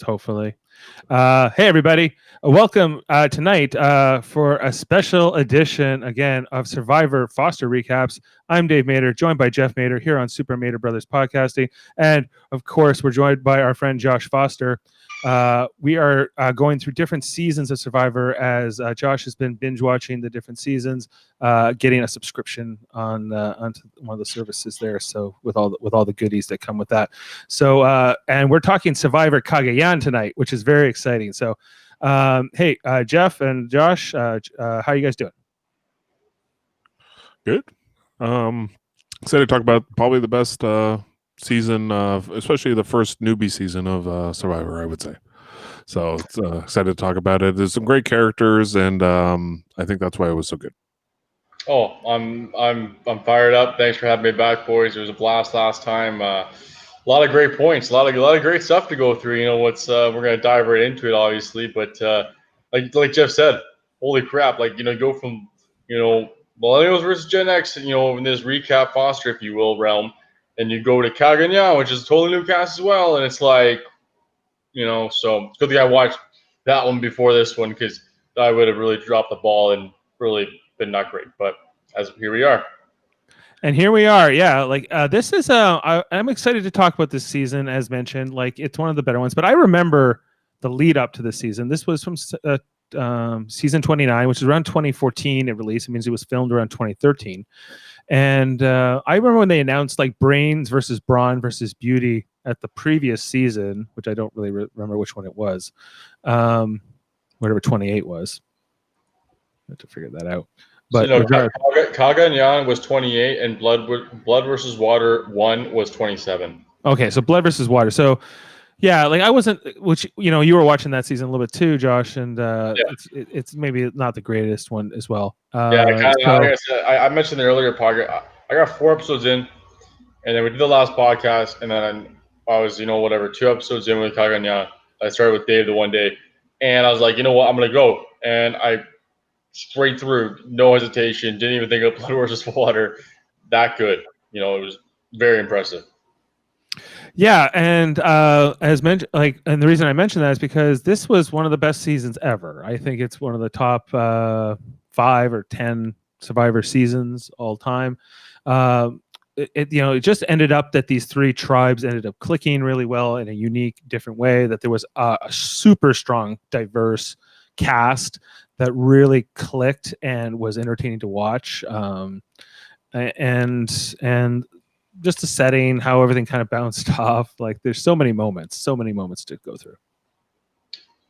Hopefully. Hey, everybody. Welcome tonight for a special edition, again, of Survivor Foster Recaps. I'm Dave Mader, joined by Jeff Mader here on Super Mader Brothers Podcasting. And, of course, we're joined by our friend Josh Foster. We are going through different seasons of Survivor as Josh has been binge watching the different seasons, getting a subscription on onto one of the services there. So with all the goodies that come with that. So and we're talking Survivor Cagayan tonight, which is very exciting. So hey, Jeff and Josh, how are you guys doing? Good. Excited to talk about probably the best season of, especially the first newbie season of Survivor, I would say. So it's excited to talk about it. There's some great characters, and I think that's why it was so good. Oh, I'm fired up. Thanks for having me back, boys. It was a blast last time. A lot of great points, a lot of great stuff to go through. You know, we're gonna dive right into it, obviously. But like Jeff said, holy crap! Like, you know, go from, you know, Millennials versus Gen X, you know, in this recap Foster, if you will, realm, and you go to Cagayan, which is a totally new cast as well, and it's like, you know, so it's good that I watched that one before this one, because I would have really dropped the ball and really been not great. But here we are. And here we are. Yeah, like this is I'm excited to talk about this season. As mentioned, like it's one of the better ones. But I remember the lead up to this season. This was from season 29, which is around 2014 it released. It means it was filmed around 2013. And I remember when they announced like Brains versus Brawn versus Beauty at the previous season, which I don't really remember which one it was. Whatever 28 was. I have to figure that out. But so, Cagayan was 28, and Blood versus Water 1 was 27. Okay, so Blood versus Water. So yeah, like I wasn't, which, you know, you were watching that season a little bit too, Josh, and it's maybe not the greatest one as well. Like I said, I mentioned the earlier podcast. I got 4 episodes in, and then we did the last podcast, and then I was, 2 episodes in with Cagayan. I started with Dave the one day, and I was like, you know what, I'm gonna go, and I straight through, no hesitation, didn't even think of Blood versus Water. That good, it was very impressive. Yeah, and as mentioned, and the reason I mentioned that is because this was one of the best seasons ever. I think it's one of the top 5 or 10 Survivor seasons all time. It just ended up that these 3 tribes ended up clicking really well in a unique, different way. That there was a super strong, diverse cast that really clicked and was entertaining to watch. And just the setting, how everything kind of bounced off. Like there's so many moments to go through.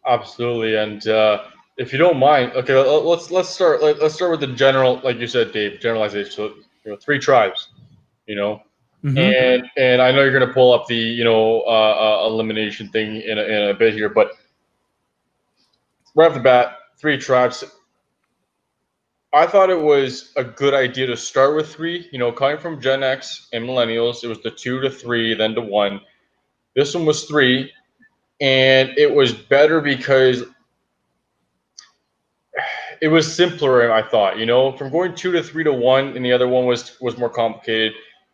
Absolutely. And if you don't mind, okay, let's start with the general, like you said, Dave, generalization. So 3 tribes, mm-hmm. and I know you're going to pull up the elimination thing in a bit here, but right off the bat, 3 tribes. I thought it was a good idea to start with 3. Coming from Gen X and Millennials, it was the 2 to 3, then to 1. This one was 3, and it was better because it was simpler. I thought, from going 2 to 3 to 1, and the other one was more complicated.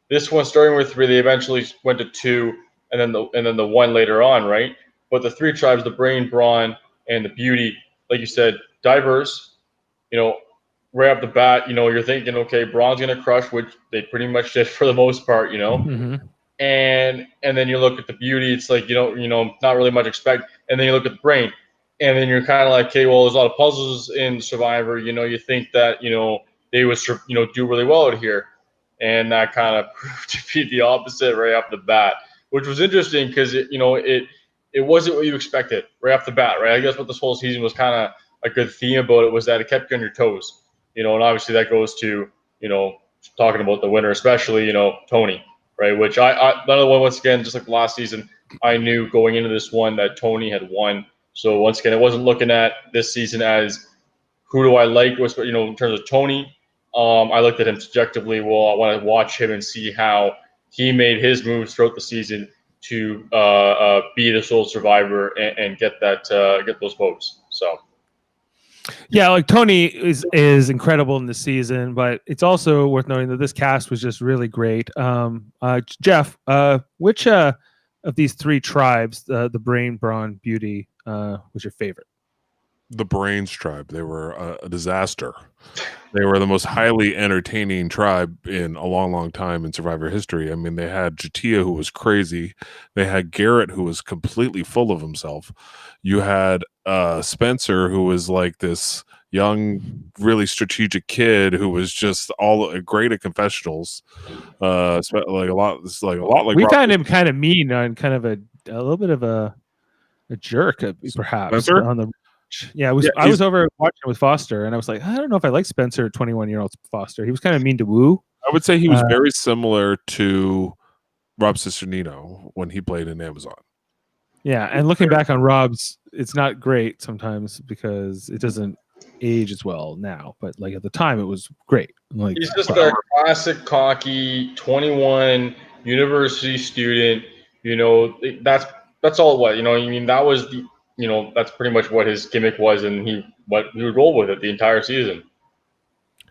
This one, starting with 3, they eventually went to 2, and then the 1 later on, right? But the 3 tribes, the Brain, Brawn, and the Beauty, like you said, diverse. Right off the bat, you're thinking, okay, Braun's gonna crush, which they pretty much did for the most part, Mm-hmm. And then you look at the Beauty, it's like not really much expect, and then you look at the Brain, and then you're kind of like, okay, well, there's a lot of puzzles in Survivor, you think that they would do really well out here, and that kind of proved to be the opposite right off the bat, which was interesting because it wasn't what you expected right off the bat, right? I guess what this whole season was kind of a good theme about it was that it kept you on your toes. And obviously that goes to, talking about the winner, especially, Tony, right? Which another one, once again, just like last season, I knew going into this one that Tony had won. So once again, I wasn't looking at this season as who do I like, in terms of Tony. I looked at him subjectively. Well, I want to watch him and see how he made his moves throughout the season to be the sole survivor and get those votes. So. Yeah, like Tony is incredible in this season, but it's also worth noting that this cast was just really great. Jeff, which of these three tribes, the brain, brawn, beauty, was your favorite? The Brains tribe. They were a disaster. They were the most highly entertaining tribe in a long, long time in Survivor history. I mean, they had Jatia, who was crazy. They had Garrett, who was completely full of himself. You had Spencer, who was like this young, really strategic kid who was just all great at confessionals. Like a lot like We Rob found him kind of mean and kind of a little bit of a jerk, perhaps Spencer? on the. Yeah, I was over watching with Foster, and I was like, I don't know if I like Spencer, 21-year-old Foster. He was kind of mean to Woo. I would say he was very similar to Rob Cisternino when he played in Amazon. Yeah, and looking back on Rob's, it's not great sometimes because it doesn't age as well now. But like at the time, it was great. Like he's just a classic cocky 21 university student. That's all. What I mean, that was the. That's pretty much what his gimmick was, and he would roll with it the entire season.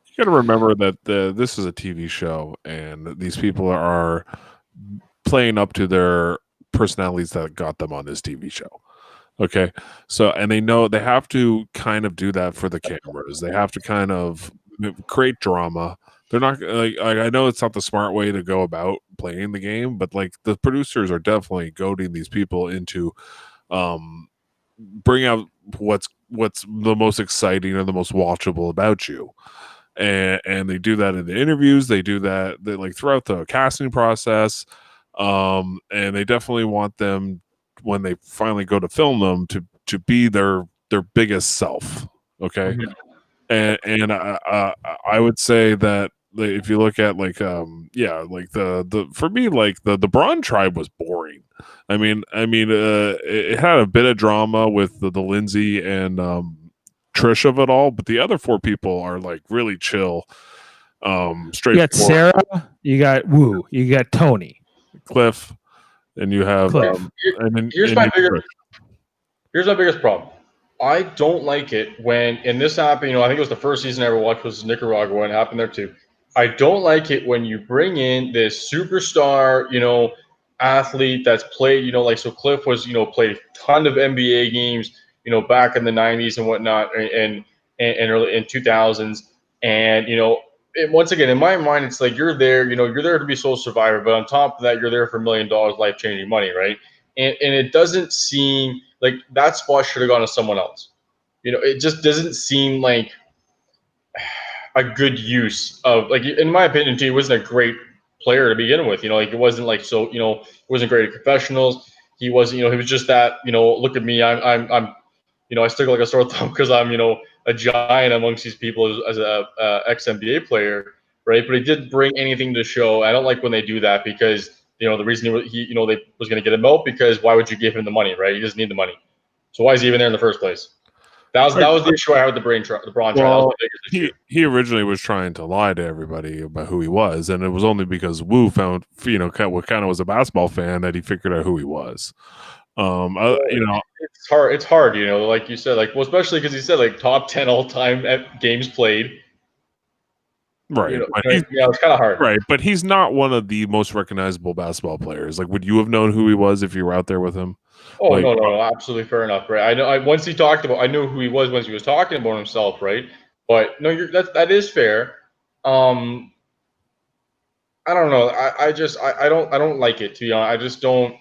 You got to remember that this is a TV show, and these people are playing up to their personalities that got them on this TV show. Okay, so and they know they have to kind of do that for the cameras. They have to kind of create drama. They're not like I know it's not the smart way to go about playing the game, but like the producers are definitely goading these people into bring out what's the most exciting or the most watchable about you. And they do that in the interviews. They do that like throughout the casting process. And they definitely want them when they finally go to film them to be their biggest self. Okay. Mm-hmm. And I would say that if you look at like like the for me, like the Braun tribe was boring. I mean it had a bit of drama with the Lindsay and Trish of it all, but the other four people are like really chill. Straight. You got Sarah, you got Woo, you got Tony, Cliff, and you have here's my biggest problem. I don't like it when, and this happened, I think it was the first season I ever watched was Nicaragua, and it happened there too. I don't like it when you bring in this superstar, athlete that's played, like so Cliff was, played a ton of NBA games, back in the 90s and whatnot, and early in 2000s, and once again, in my mind, it's like you're there to be sole survivor, but on top of that, you're there for $1 million life-changing money, right? And it doesn't seem like that spot should have gone to someone else. It just doesn't seem like a good use of, like, in my opinion, he wasn't a great player to begin with. Like it wasn't like so. It wasn't great at professionals. He wasn't. He was just that. Look at me. I'm. I stick like a sore thumb because I'm. A giant amongst these people as a ex NBA player, right? But he didn't bring anything to show. I don't like when they do that because the reason he they was going to get him out because why would you give him the money, right? He doesn't need the money, so why is he even there in the first place? That was the issue I had with the Braun trial. He originally was trying to lie to everybody about who he was, and it was only because Woo found what kind of was a basketball fan that he figured out who he was. It's hard. It's hard, like you said, especially because he said like top 10 all-time games played. Right. It's kind of hard. Right, but he's not one of the most recognizable basketball players. Like, would you have known who he was if you were out there with him? Oh, no, absolutely fair enough, right? I know. Once he talked about, I knew who he was once he was talking about himself, right? But no, that is fair. I don't know. I don't like it, to be honest. I just don't.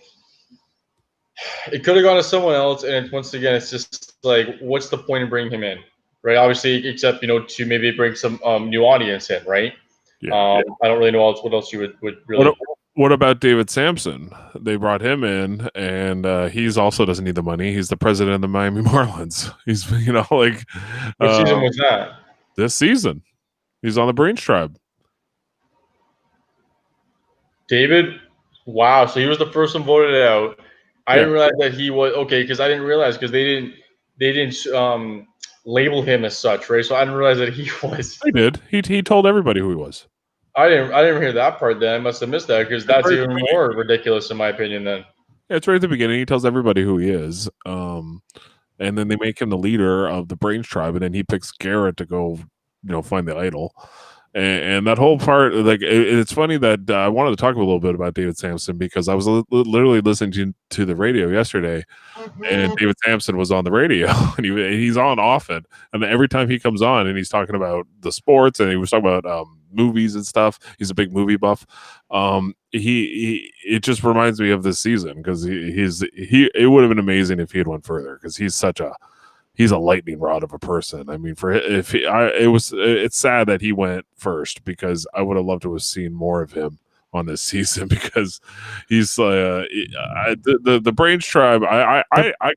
It could have gone to someone else, and once again, it's just like, what's the point in bringing him in, right? Obviously, except to maybe bring some new audience in, right? I don't really know what else you would really. What about David Sampson? They brought him in, and he's also doesn't need the money. He's the president of the Miami Marlins. He's like. What season was that? This season, he's on the Brains tribe. David, wow! So he was the first one voted out. I didn't realize that he was because I didn't realize because they didn't label him as such, right? So I didn't realize that he was. He did. He told everybody who he was. I didn't hear that part. Then I must have missed that because that's even more ridiculous in my opinion. Then it's right at the beginning. He tells everybody who he is, and then they make him the leader of the Brains tribe, and then he picks Garrett to go, find the idol. And that whole part, like, it's funny that I wanted to talk a little bit about David Sampson because I was literally listening to the radio yesterday, and David Sampson was on the radio, and he's on often, and every time he comes on and he's talking about the sports, and he was talking about movies and stuff. He's a big movie buff. He it just reminds me of this season because it would have been amazing if he had went further because he's a lightning rod of a person. I mean, it's sad that he went first because I would have loved to have seen more of him on this season because he's the Brains tribe. I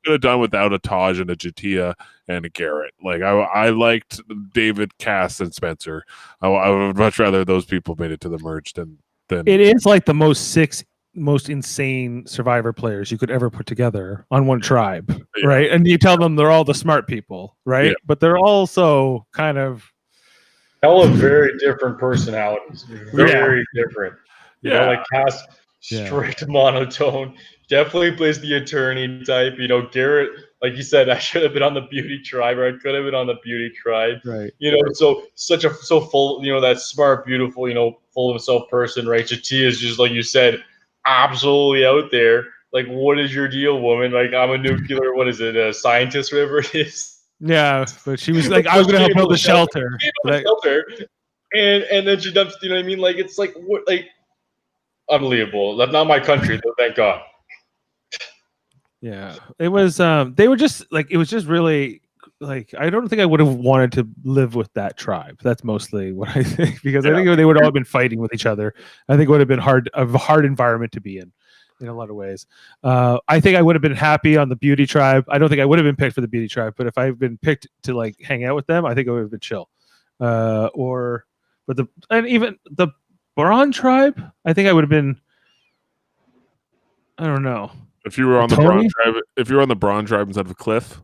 could have done without a Taj and a Jatia and a Garrett. Like I liked David, Cass, and Spencer. I would much rather those people made it to the merge than it is like the most insane Survivor players you could ever put together on one tribe, right? And you tell them they're all the smart people, right? But they're also kind of all have very different personalities, very different. You know, like Cass, strict monotone, definitely plays the attorney type. You know, Garrett, like you said, I should have been on the beauty tribe, or I could have been on the beauty tribe. Right. You know, so full, you know, that smart, beautiful, you know, full of himself person, right? Jatia is just like you said, absolutely out there. Like, what is your deal, woman? Like, I'm a nuclear, what is it, a scientist, whatever it is. Yeah, but she was like, I was gonna help build a shelter. And then she dumps, you know what I mean? Like, it's like, what, like, unbelievable. That's not my country, though, thank God. Yeah, it was. They were just like, it was just really like, I don't think I would have wanted to live with that tribe. That's mostly what I think, because I think they would all have been fighting with each other. I think it would have been a hard environment to be in a lot of ways. I think I would have been happy on the beauty tribe. I don't think I would have been picked for the beauty tribe, but if I've been picked to like hang out with them, I think it would have been chill. Even the Braun tribe, I think I would have been. I don't know. If you were on the Braun tribe, if you were on the Braun tribe instead of Cliff,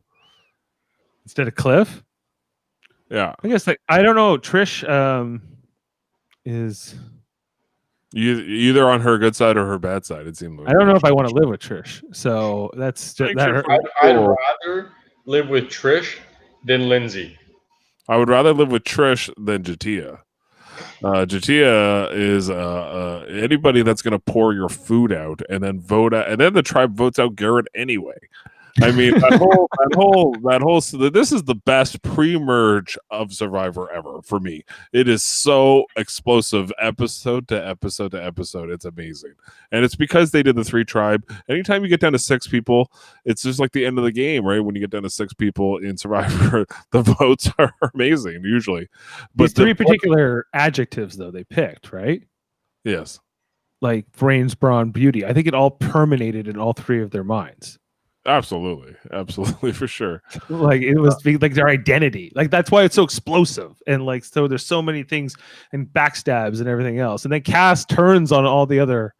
yeah, I guess, like, I don't know. Trish is either on her good side or her bad side. It seemed. I don't know if I want to live with Trish, so that's just that. I'd rather live with Trish than Lindsay. I would rather live with Trish than Jatia. Jatia is anybody that's going to pour your food out and then vote out, and then the tribe votes out Garrett anyway. I mean, that whole. So this is the best pre-merge of Survivor ever for me. It is so explosive, episode to episode to episode. It's amazing, and it's because they did the 3 tribe. Anytime you get down to 6 people, it's just like the end of the game, right? When you get down to 6 people in Survivor, the votes are amazing usually. But these 3 particular adjectives, though, they picked, right? Yes, like brains, brawn, beauty. I think it all permeated in all 3 of their minds. Absolutely for sure. Like, it was like their identity. Like, that's why it's so explosive, and like, so there's so many things and backstabs and everything else. And then Cass turns on all the other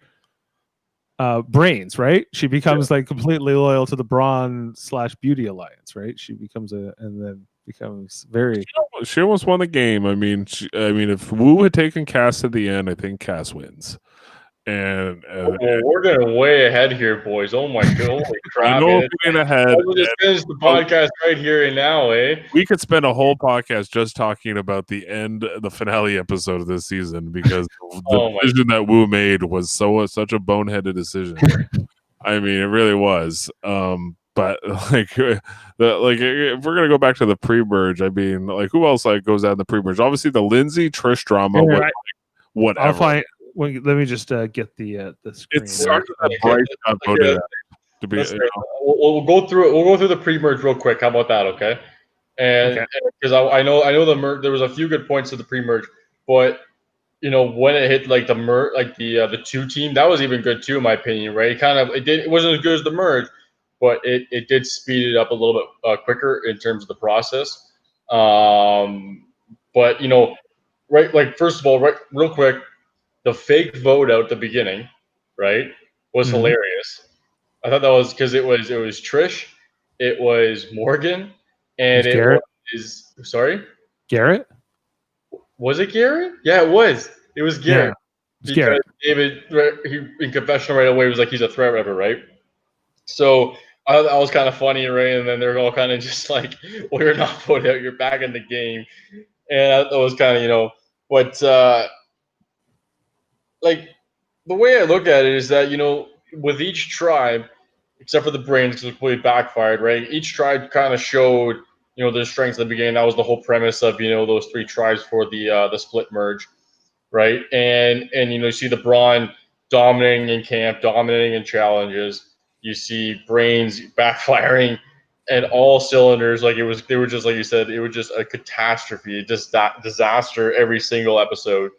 brains, right? She becomes like completely loyal to the Brawn / Beauty alliance, right? She becomes very. She almost won the game. I mean, if Wu had taken Cass at the end, I think Cass wins. And we're getting way ahead here, boys. Oh my god! Holy crap! I know we're getting ahead. We'll just finish the podcast right here and now, eh? We could spend a whole podcast just talking about the finale episode of this season because the decision that Wu made was such a boneheaded decision. I mean, it really was. But if we're gonna go back to the pre-merge, I mean, like, who else goes out in the pre-merge? Obviously, the Lindsay Trish drama. Whatever. I'll find. Let me just get the screen. It's such a bright voted to be. We'll go through it. We'll go through the pre-merge real quick. How about that? Okay. And because I know the merge, there was a few good points to the pre-merge, but you know, when it hit like the merge, like the 2 team, that was even good too, in my opinion. Right? It wasn't as good as the merge, but it did speed it up a little bit quicker in terms of the process. But you know, right? Like, first of all, right, real quick. The fake vote out at the beginning, right, was hilarious. I thought that was because it was Trish, it was Morgan, and Garrett? Sorry? Garrett? Was it Garrett? Yeah, it was. It was Garrett. Yeah, Garrett. David, in confessional right away, was like, he's a threat rapper, right? So I thought that was kind of funny, right? And then they're all kind of just like, well, you're not voted out, you're back in the game. And that was kind of, you know, But like the way I look at it is that with each tribe, except for the brains because it completely backfired, right? Each tribe kind of showed their strengths in the beginning. That was the whole premise of those three tribes for the split merge, right? And you see the Brawn dominating in camp, dominating in challenges. You see Brains backfiring and all cylinders. Like they were just like you said, it was just a catastrophe, just that disaster every single episode.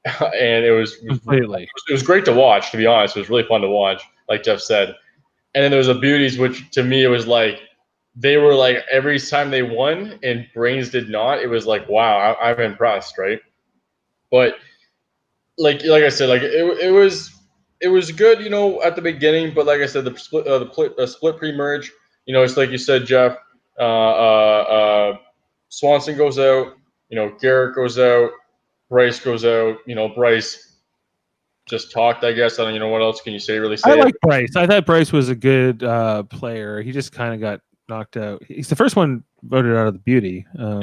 And Completely. it was great to watch. To be honest, it was really fun to watch. Like Jeff said, and then there was the beauties, which to me it was like they were like every time they won and Brains did not. It was like wow, I'm impressed, right? But like I said, like it was good, at the beginning. But like I said, the split pre-merge, it's like you said, Jeff. Swanson goes out. Garrett goes out. Bryce goes out. Bryce just talked. I guess I don't. What else can you say? Really say I it? like Bryce. I thought Bryce was a good player. He just kind of got knocked out. He's the first one voted out of the beauty. Yeah.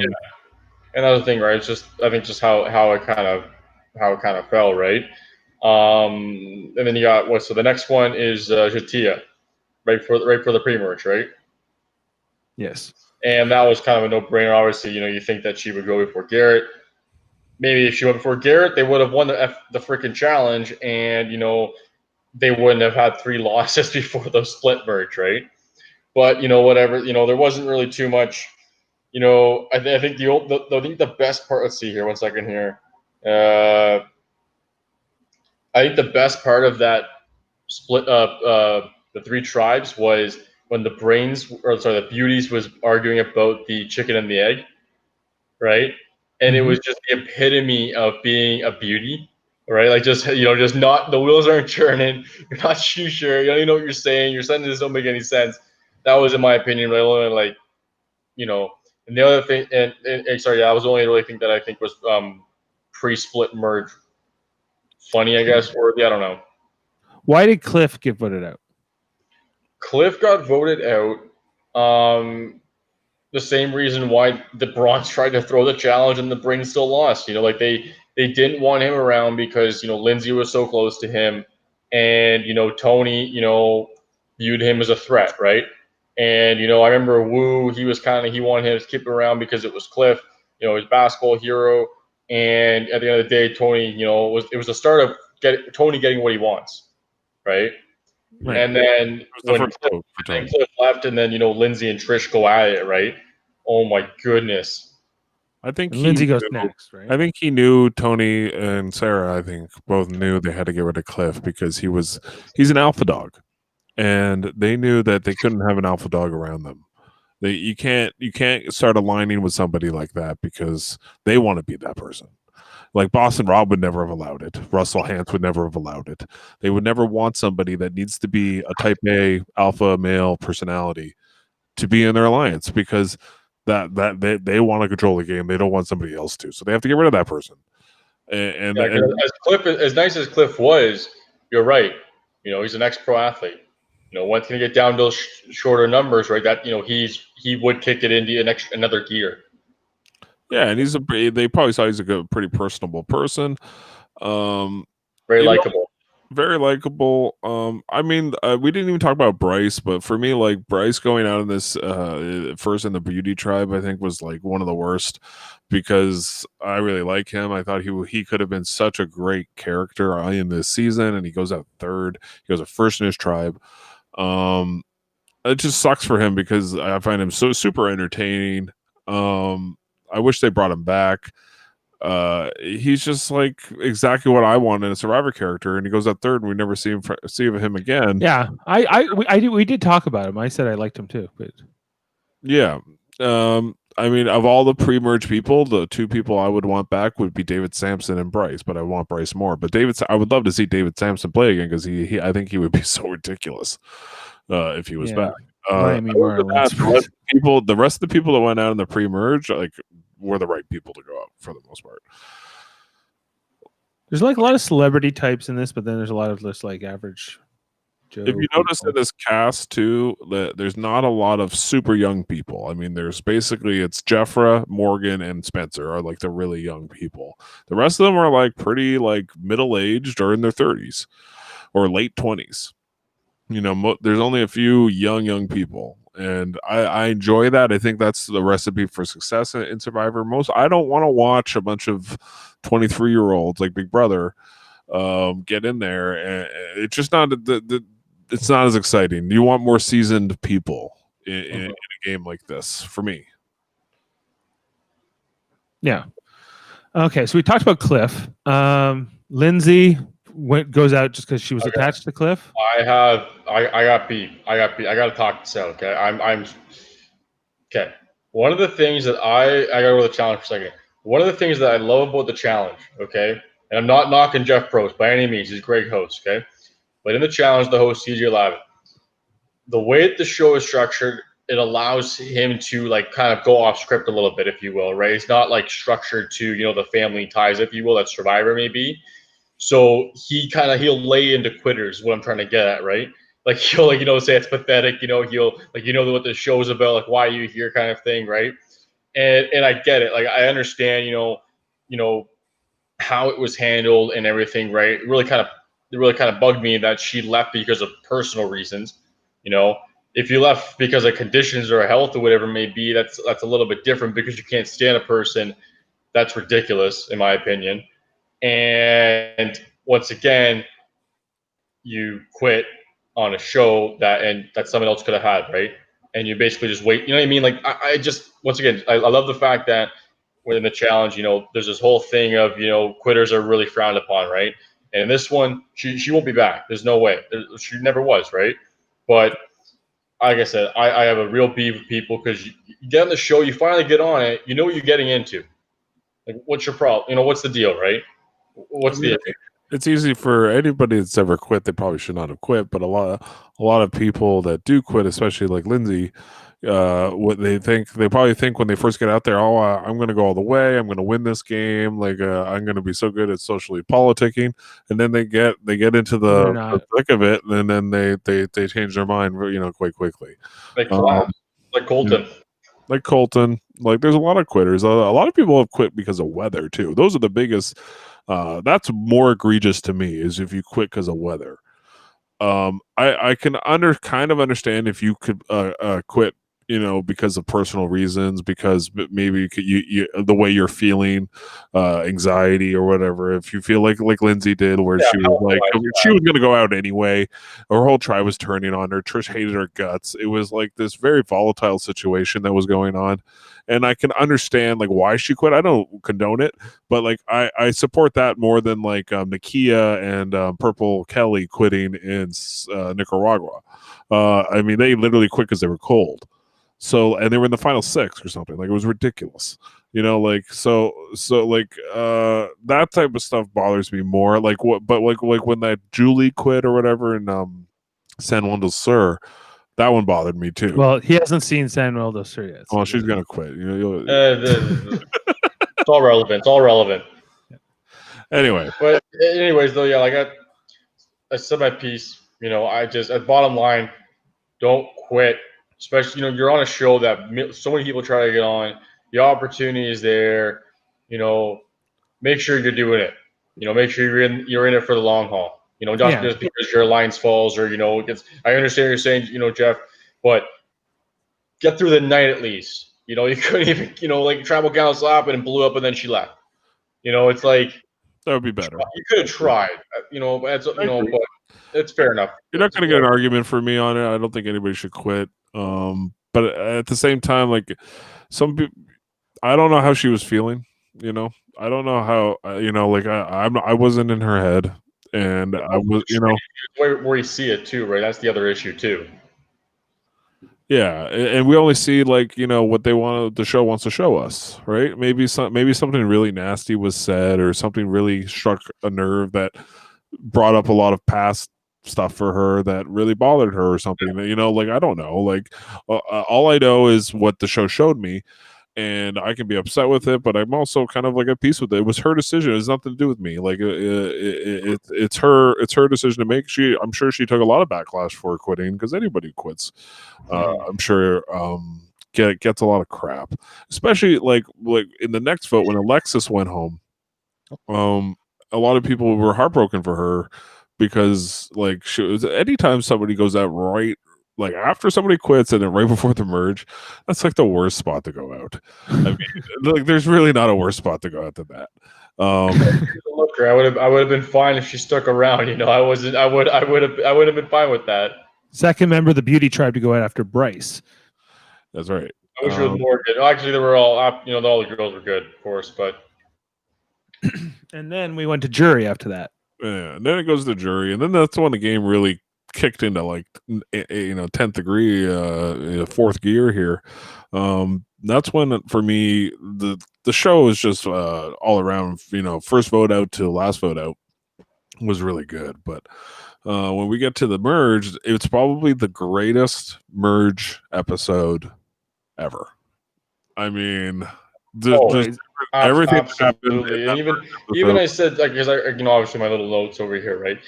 Another thing, right? It's just I think just how it kind of fell, right? And then you got what? So the next one is Jatia, right for the pre-merge, right? Yes. And that was kind of a no-brainer. Obviously, you think that she would go before Garrett. Maybe if she went before Garrett, they would have won the freaking challenge, and they wouldn't have had 3 losses before the split merge, right? But whatever. There wasn't really too much. I think the best part. Let's see here. 1 second here. I think the best part of that split up the 3 tribes was when the the beauties was arguing about the chicken and the egg, right? And it was just the epitome of being a beauty, right? Like just just not the wheels aren't turning. You're not too sure. You don't even know what you're saying. Your sentences don't make any sense. That was, in my opinion, really like And the other thing, and sorry, that was the only really thing that I think was pre-split merge funny, I guess, or I don't know. Why did Cliff get voted out? Cliff got voted out. The same reason why the Bronze tried to throw the challenge and the Brain still lost. Like they didn't want him around because Lindsay was so close to him, and Tony viewed him as a threat, right? And I remember Wu, he wanted him to keep around because it was Cliff, his basketball hero. And at the end of the day, Tony, it was the start of Tony getting what he wants, right? Right. And then when Cliff left, and then Lindsay and Trish go at it, right? Oh my goodness! I think Lindsay goes next, right? I think he knew Tony and Sarah. I think both knew they had to get rid of Cliff because he's an alpha dog, and they knew that they couldn't have an alpha dog around them. You can't start aligning with somebody like that because they want to be that person. Like Boston Rob would never have allowed it. Russell Hantz would never have allowed it. They would never want somebody that needs to be a type A alpha male personality to be in their alliance because that they want to control the game. They don't want somebody else to. So they have to get rid of that person. And as nice as Cliff was, you're right. He's an ex-pro athlete. Once you get down to those shorter numbers, right? That he would kick it into another gear. Yeah, and they probably saw he's a pretty personable person. Very likable. Very likable. I mean, we didn't even talk about Bryce, but for me, like Bryce going out in this first in the beauty tribe, I think was like one of the worst because I really like him. I thought he could have been such a great character in this season, and he goes out third. He goes out first in his tribe. It just sucks for him because I find him so super entertaining. I wish they brought him back. He's just like exactly what I want in a Survivor character, and he goes out third, and we never see him again. Yeah, we did talk about him. I said I liked him too, but yeah. I mean, of all the pre-merge people, the 2 people I would want back would be David Sampson and Bryce, but I want Bryce more. But I would love to see David Sampson play again because I think he would be so ridiculous if he was back. The rest of the people that went out in the pre-merge, like, were the right people to go out for the most part. There's like a lot of celebrity types in this, but then there's a lot of just like average If you notice in this cast too, that there's not a lot of super young people. I mean, there's basically it's Jeffra, Morgan, and Spencer are like the really young people. The rest of them are like pretty like middle aged or in their 30s or late 20s. You know, there's only a few young people, and I enjoy that. I think that's the recipe for success in Survivor. I don't want to watch a bunch of 23-year-olds like Big Brother get in there, and it's just not it's not as exciting. You want more seasoned people in a game like this, for me. Yeah. Okay, so we talked about Cliff. Lindsay goes out just because she was attached to Cliff. I got beat. I got to talk this out. Okay, I'm okay. One of the things that I got to go to the challenge for a second. One of the things that I love about the challenge, okay, and I'm not knocking Jeff Probst by any means. He's a great host, okay, but in the challenge, the host CJ Lavin, the way that the show is structured, it allows him to like kind of go off script a little bit, if you will, right? It's not like structured to, you know, the family ties, if you will, that Survivor may be. So he'll lay into quitters, what I'm trying to get at, right? Like he'll like, you know, say it's pathetic, you know, he'll like, you know, what the show's about, like why are you here kind of thing, right? And I get it. Like I understand, you know, how it was handled and everything, right? It really kind of bugged me that she left because of personal reasons. You know, if you left because of conditions or health or whatever it may be, that's a little bit different because you can't stand a person. That's ridiculous, in my opinion. And once again, you quit on a show that someone else could have had, right? And you basically just wait. You know what I mean? Like I just once again, I love the fact that within the challenge, you know, there's this whole thing of, you know, quitters are really frowned upon, right? And in this one, she won't be back. There's no way. She never was, right? But like I said, I have a real beef with people because you get on the show, you finally get on it, you know what you're getting into. Like, what's your problem? You know, what's the deal, right? What's the issue? It's easy for anybody that's ever quit. They probably should not have quit, but a lot of people that do quit, especially like Lindsay, what they probably think when they first get out there, I'm going to go all the way. I'm going to win this game. Like I'm going to be so good at socially politicking, and then they get into the thick of it, and then they change their mind, you know, quite quickly. Like Colton. Like Colton. Like there's a lot of quitters. A lot of people have quit because of weather too. Those are the biggest. That's more egregious to me is if you quit because of weather. I can kind of understand if you could quit, you know, because of personal reasons, because maybe you the way you're feeling, anxiety or whatever. If you feel like Lindsay did, where she was going to go out anyway, her whole tribe was turning on her. Trish hated her guts. It was like this very volatile situation that was going on, and I can understand like why she quit. I don't condone it, but like I support that more than like Nakia and Purple Kelly quitting in Nicaragua. I mean, they literally quit because they were cold. So, and they were in the final 6 or something. Like it was ridiculous, you know. Like so like that type of stuff bothers me more. Like what, but like when that Julie quit or whatever in San Juan del Sur, that one bothered me too. Well, he hasn't seen San Juan del Sur yet. So well, she's gonna quit. You know, it's all relevant. It's all relevant. Anyway, but anyways, though, yeah, like I said my piece. You know, I just at bottom line, don't quit. Especially, you know, you're on a show that so many people try to get on. The opportunity is there. You know, make sure you're doing it. You know, make sure you're in it for the long haul. You know, not just because your alliance falls or, you know, I understand you're saying, you know, Jeff, but get through the night at least. You know, you couldn't even, you know, like Tribal Council happened and blew up and then she left. You know, it's like that would be better. You could have tried. You know, but it's fair enough. You're not going to get an argument for me on it. I don't think anybody should quit. But at the same time, like some people, I don't know how she was feeling. You know, I don't know how. You know, like I wasn't in her head, and I was. You know, where you see it too, right? That's the other issue too. Yeah, and we only see like, you know, what the show wants to show us, right? Maybe something really nasty was said, or something really struck a nerve that brought up a lot of past stuff for her that really bothered her or something. You know, like I don't know, like all I know is what the show showed me, and I can be upset with it, but I'm also kind of like at peace with it. It was her decision. It has nothing to do with me. Like it's her decision to make. I'm sure she took a lot of backlash for quitting, because anybody who quits, I'm sure gets a lot of crap, especially like in the next vote when Alexis went home. A lot of people were heartbroken for her, because like anytime somebody goes out right, like after somebody quits and then right before the merge, that's like the worst spot to go out. I mean, like there's really not a worse spot to go out than that. Look, I would have been fine if she stuck around. You know, I would have been fine with that. Second member of the beauty tribe to go out after Bryce. That's right. I wish it was more good. Actually, they were all the girls were good, of course, but. And then we went to jury after that. Yeah, and then it goes to jury, and then that's when the game really kicked into like 10th degree, fourth gear here. That's when for me the show is just all around. First vote out to last vote out was really good, but when we get to the merge, it's probably the greatest merge episode ever. I mean, everything absolutely. And even I said, like, because obviously my little notes over here, right?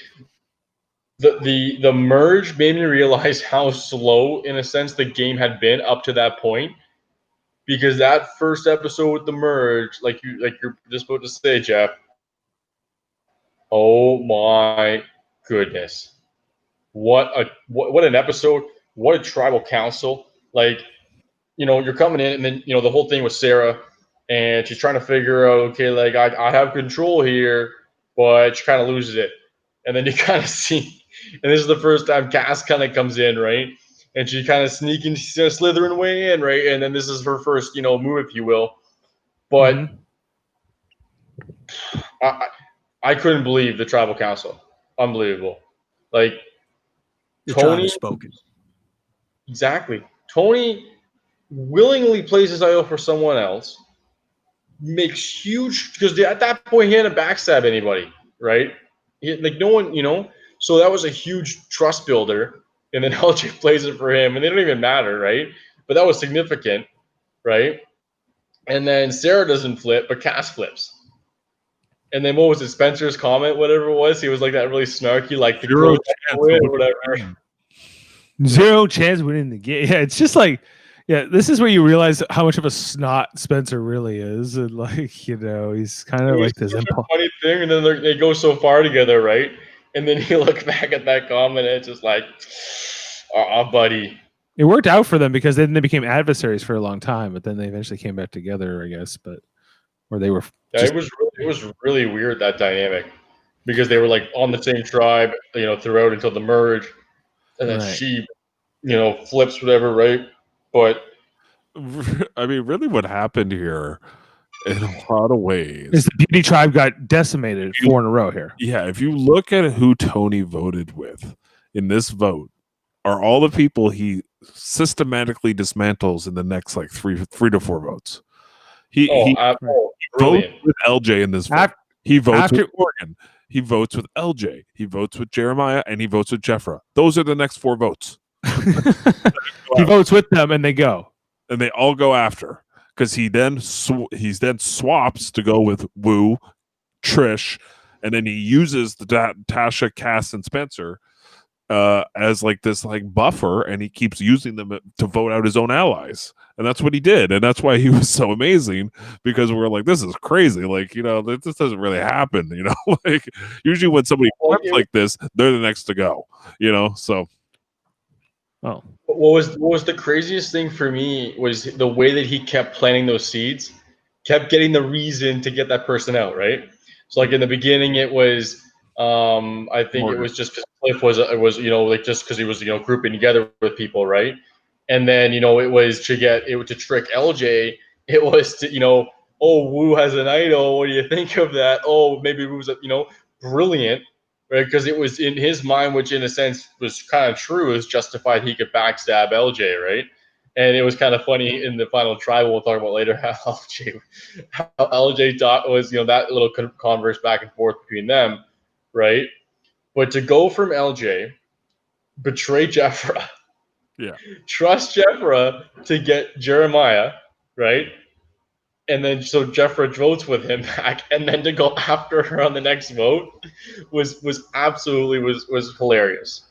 The merge made me realize how slow, in a sense, the game had been up to that point, because that first episode with the merge, like you're just about to say, Jeff. Oh my goodness! What an episode! What a tribal council! Like, you're coming in, and then the whole thing with Sarah. And she's trying to figure out, okay, like I have control here, but she kind of loses it. And then you kind of see, and this is the first time Cass kind of comes in, right? And she kind of slithering way in, right? And then this is her first, move, if you will. But I couldn't believe the tribal council. Unbelievable. Like, Tony spoken. Exactly. Tony willingly plays his idol for someone else. Makes huge, because at that point he hadn't backstab anybody, right? No one, so that was a huge trust builder. And then LJ plays it for him, and they don't even matter, right? But that was significant, right? And then Sarah doesn't flip, but Cass flips. And then what was it? Spencer's comment, whatever it was, he was like that really snarky, like the Zero win or whatever. Zero chance winning the game. Yeah, it's just like. Yeah, this is where you realize how much of a snot Spencer really is, and like he's kind of like this funny thing, and then they go so far together, right? And then you look back at that comment, and it's just like, buddy. It worked out for them, because then they became adversaries for a long time, but then they eventually came back together, I guess. But where they were, it was really weird, that dynamic, because they were like on the same tribe, throughout until the merge, and then she, flips whatever, right? But I mean, really, what happened here, in a lot of ways, is the beauty tribe got decimated 4 in a row here. Yeah, if you look at who Tony voted with in this vote, are all the people he systematically dismantles in the next like three to four votes. He votes with LJ in this vote. He votes with Morgan. He votes with LJ. He votes with Jeremiah, and he votes with Jeffra. Those are the next 4 votes. He votes with them, and they go, and they all go after, because he then swaps to go with Wu, Trish, and then he uses the Tasha, Cass, and Spencer as like this like buffer, and he keeps using them to vote out his own allies, and that's what he did, and that's why he was so amazing, because we're like, this is crazy, like this doesn't really happen, like usually when somebody flips like this, they're the next to go, so. Oh. What was the craziest thing for me was the way that he kept planting those seeds, kept getting the reason to get that person out, right? So like in the beginning, it was I think Morgan. It was just because Cliff was just because he was grouping together with people, right? And then it was to trick LJ. It was to Wu has an idol. What do you think of that? Oh, maybe Wu's brilliant. Right, because it was in his mind, which in a sense was kind of true, is justified he could backstab LJ, right? And it was kind of funny in the final trial, we'll talk about later, how LJ thought was, that little converse back and forth between them, right? But to go from LJ, betray Jeffra, yeah, trust Jeffra to get Jeremiah, right? And then so Jeffridge votes with him back, and then to go after her on the next vote was absolutely was hilarious.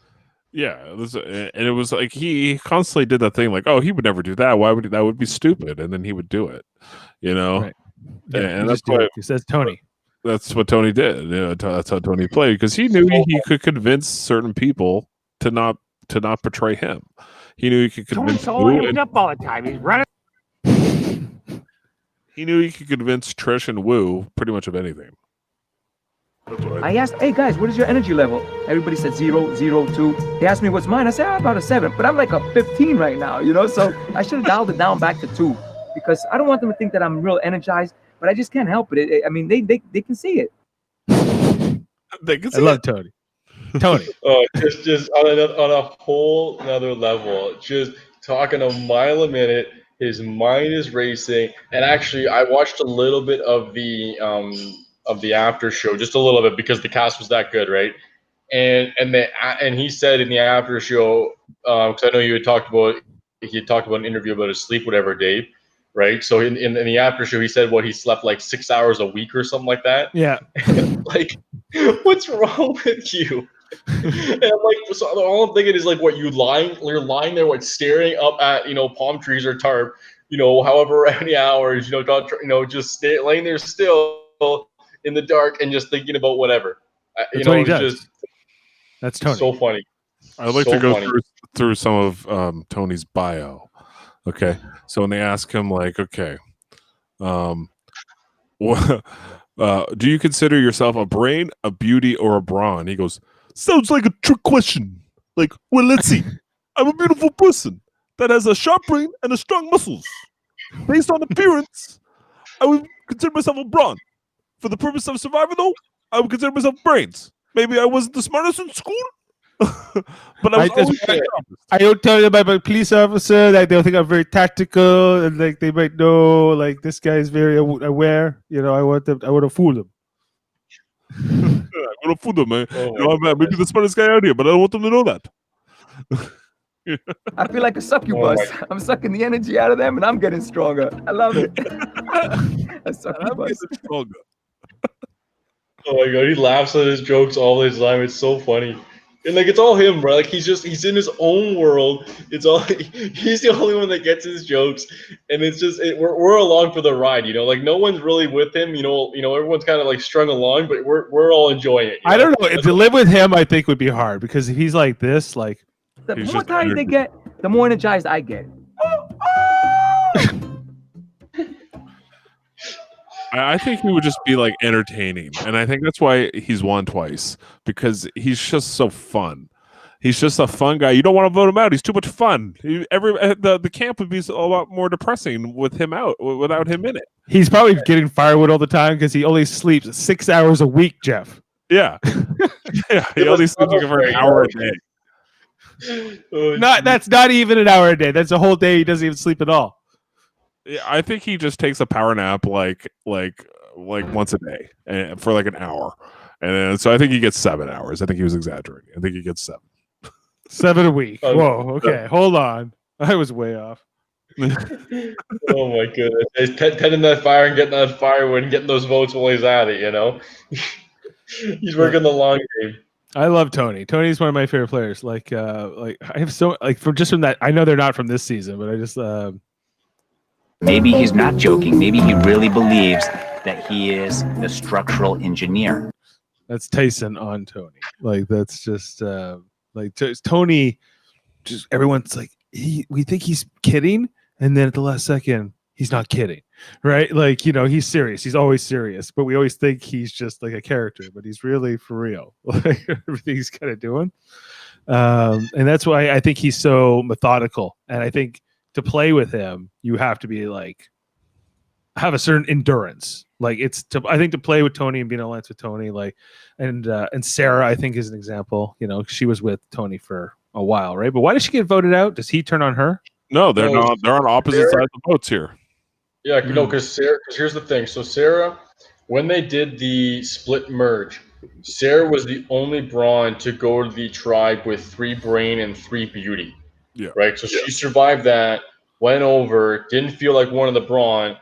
Yeah, and it was like he constantly did that thing like, oh, he would never do that. Why would that would be stupid? And then he would do it, Right. Yeah, and that's why he says Tony. that's what Tony did. That's how Tony played because he knew he could convince certain people to not portray him. He knew he could convince. Tony's up all the time. He's running. He knew he could convince Trish and Wu pretty much of anything. I asked, hey guys, what is your energy level? Everybody said 0, 0, 2. They asked me what's mine. I said, about a 7, but I'm like a 15 right now, So I should have dialed it down back to 2 because I don't want them to think that I'm real energized, but I just can't help it. I mean, they can see it. They can see I love Tony. Tony. Oh, just on a whole another level. Just talking a mile a minute. His mind is racing. And actually, I watched a little bit of the after show, just a little bit because the cast was that good, right? And he said in the after show, because I know you had talked about an interview about his sleep, whatever, Dave, right? So in the after show, he said he slept like 6 hours a week or something like that. Yeah. Like, what's wrong with you? And I'm like, so all I'm thinking is like, what you're lying there, staring up at palm trees or tarp, however many hours, just laying there still in the dark and just thinking about whatever. That's what he does. That's Tony. So funny. I'd like to go through some of Tony's bio. Okay, so when they ask him, like, okay, do you consider yourself a brain, a beauty, or a brawn? He goes, sounds like a trick question. Like, well, let's see. I'm a beautiful person that has a sharp brain and a strong muscles. Based on appearance, I would consider myself a brawn. For the purpose of survival, though, I would consider myself brains. Maybe I wasn't the smartest in school, but I don't tell them I'm a police officer. Like they'll think I'm very tactical, and like they might know, like this guy is very aware. I want to fool them. I'm gonna fool them, man. I'm maybe the smartest guy out here, but I don't want them to know that. I feel like a succubus. I'm sucking the energy out of them, and I'm getting stronger. I love it. A succubus. Stronger. Oh my god, he laughs at his jokes all the time. It's so funny. And like it's all him, bro. Like he's in his own world. He's the only one that gets his jokes, and it's just we're along for the ride, Like no one's really with him, Everyone's kind of like strung along, but we're all enjoying it. I don't know. To live with him, I think would be hard because if he's like this, like the more tired they get, the more energized I get. I think he would just be like entertaining, and I think that's why he's won twice because he's just so fun. He's just a fun guy. You don't want to vote him out. He's too much fun. The camp would be a lot more depressing with him out, without him in it. He's probably getting firewood all the time because he only sleeps 6 hours a week, Jeff. Yeah, yeah. He only sleeps like for an hour a day. That's not even an hour a day. That's a whole day. He doesn't even sleep at all. Yeah, I think he just takes a power nap like once a day for like an hour, and so I think he gets 7 hours. I think he was exaggerating. I think he gets 7. 7 a week. Whoa. Okay, hold on. I was way off. Oh my goodness! He's tending that fire and getting that firewood and getting those votes while he's at it. He's working the long game. I love Tony. Tony's one of my favorite players. Like I have so from that. I know they're not from this season, but I just. Maybe he's not joking. Maybe he really believes that he is the structural engineer. That's Tyson on Tony. Like that's just Tony. Just everyone's like we think he's kidding, and then at the last second he's not kidding, right? Like he's serious. He's always serious, but we always think he's just like a character, but he's really for real. Like everything he's kind of doing, and that's why I think he's so methodical, and I think. To play with him, you have to be like have a certain endurance. Like I think to play with Tony and be in alliance with Tony, like and Sarah, I think is an example. She was with Tony for a while, right? But why did she get voted out? Does he turn on her? No, they're not. They're on opposite sides of the votes here. Yeah, because Sarah. Because here's the thing. So Sarah, when they did the split merge, Sarah was the only brawn to go to the tribe with 3 brain and 3 beauty. Yeah. Right. So she survived that, went over, didn't feel like one of the brawn,